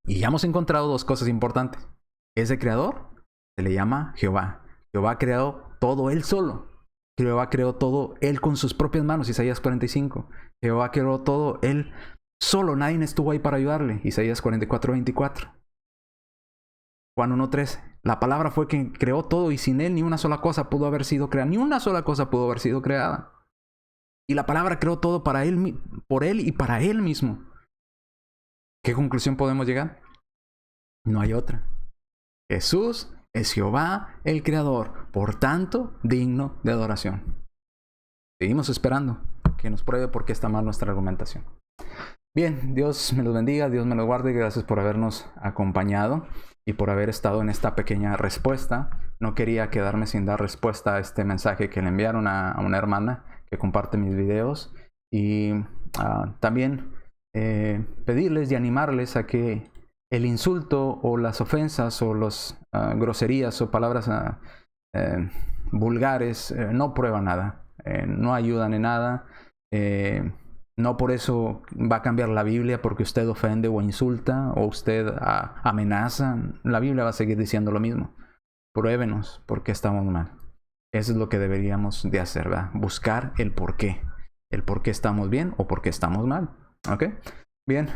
Y ya hemos encontrado dos cosas importantes. Ese Creador se le llama Jehová. Jehová creó todo Él solo. Jehová creó todo Él con sus propias manos, Isaías 45. Jehová creó todo Él solo, nadie estuvo ahí para ayudarle, Isaías 44:24. Juan 1:13. La palabra fue quien creó todo y sin Él ni una sola cosa pudo haber sido creada. Ni una sola cosa pudo haber sido creada. Y la palabra creó todo para Él, por Él y para Él mismo. ¿Qué conclusión podemos llegar? No hay otra. Jesús es Jehová el Creador, por tanto, digno de adoración. Seguimos esperando que nos pruebe por qué está mal nuestra argumentación. Bien, Dios me los bendiga, Dios me los guarde. Gracias por habernos acompañado y por haber estado en esta pequeña respuesta. No quería quedarme sin dar respuesta a este mensaje que le enviaron a una hermana que comparte mis videos. Y también pedirles y animarles a que el insulto o las ofensas o las groserías o palabras vulgares no prueban nada, no ayudan en nada. No por eso va a cambiar la Biblia porque usted ofende o insulta o usted amenaza. La Biblia va a seguir diciendo lo mismo. Pruébenos por qué estamos mal. Eso es lo que deberíamos de hacer, ¿verdad? Buscar el por qué. El por qué estamos bien o por qué estamos mal. ¿Ok? Bien,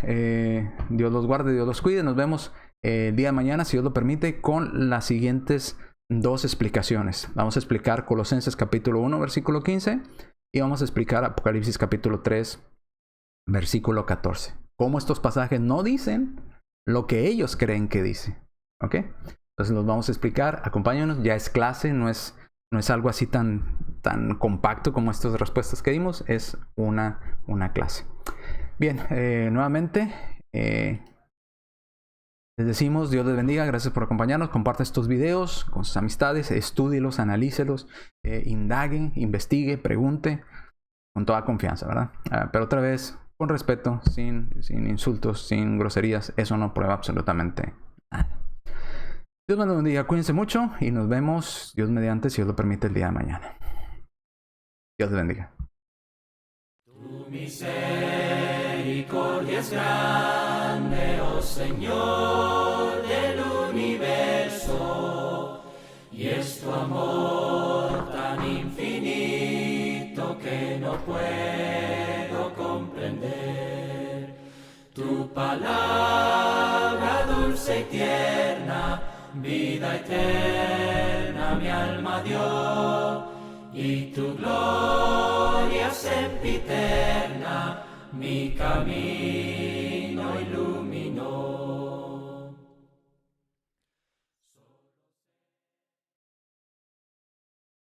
Dios los guarde, Dios los cuide. Nos vemos el día de mañana, si Dios lo permite, con las siguientes dos explicaciones. Vamos a explicar Colosenses capítulo 1, versículo 15. Y vamos a explicar Apocalipsis capítulo 3, versículo 14. Cómo estos pasajes no dicen lo que ellos creen que dice. ¿Ok? Entonces los vamos a explicar. Acompáñanos. Ya es clase, no es algo así tan compacto como estas respuestas que dimos. Es una clase. Bien, nuevamente les decimos, Dios les bendiga, gracias por acompañarnos, comparte estos videos con sus amistades, estúdielos, analícelos, indague, investigue, pregunte, con toda confianza, ¿verdad? Pero otra vez, con respeto, sin insultos, sin groserías, eso no prueba absolutamente nada. Dios me los bendiga, cuídense mucho y nos vemos, Dios mediante, si Dios lo permite, el día de mañana. Dios les bendiga. Tu misericordia es grande, oh Señor del universo, y es tu amor tan infinito que no puedo comprender. Tu palabra dulce y tierna, vida eterna mi alma dio, y tu gloria sempiterna mi camino ilumina.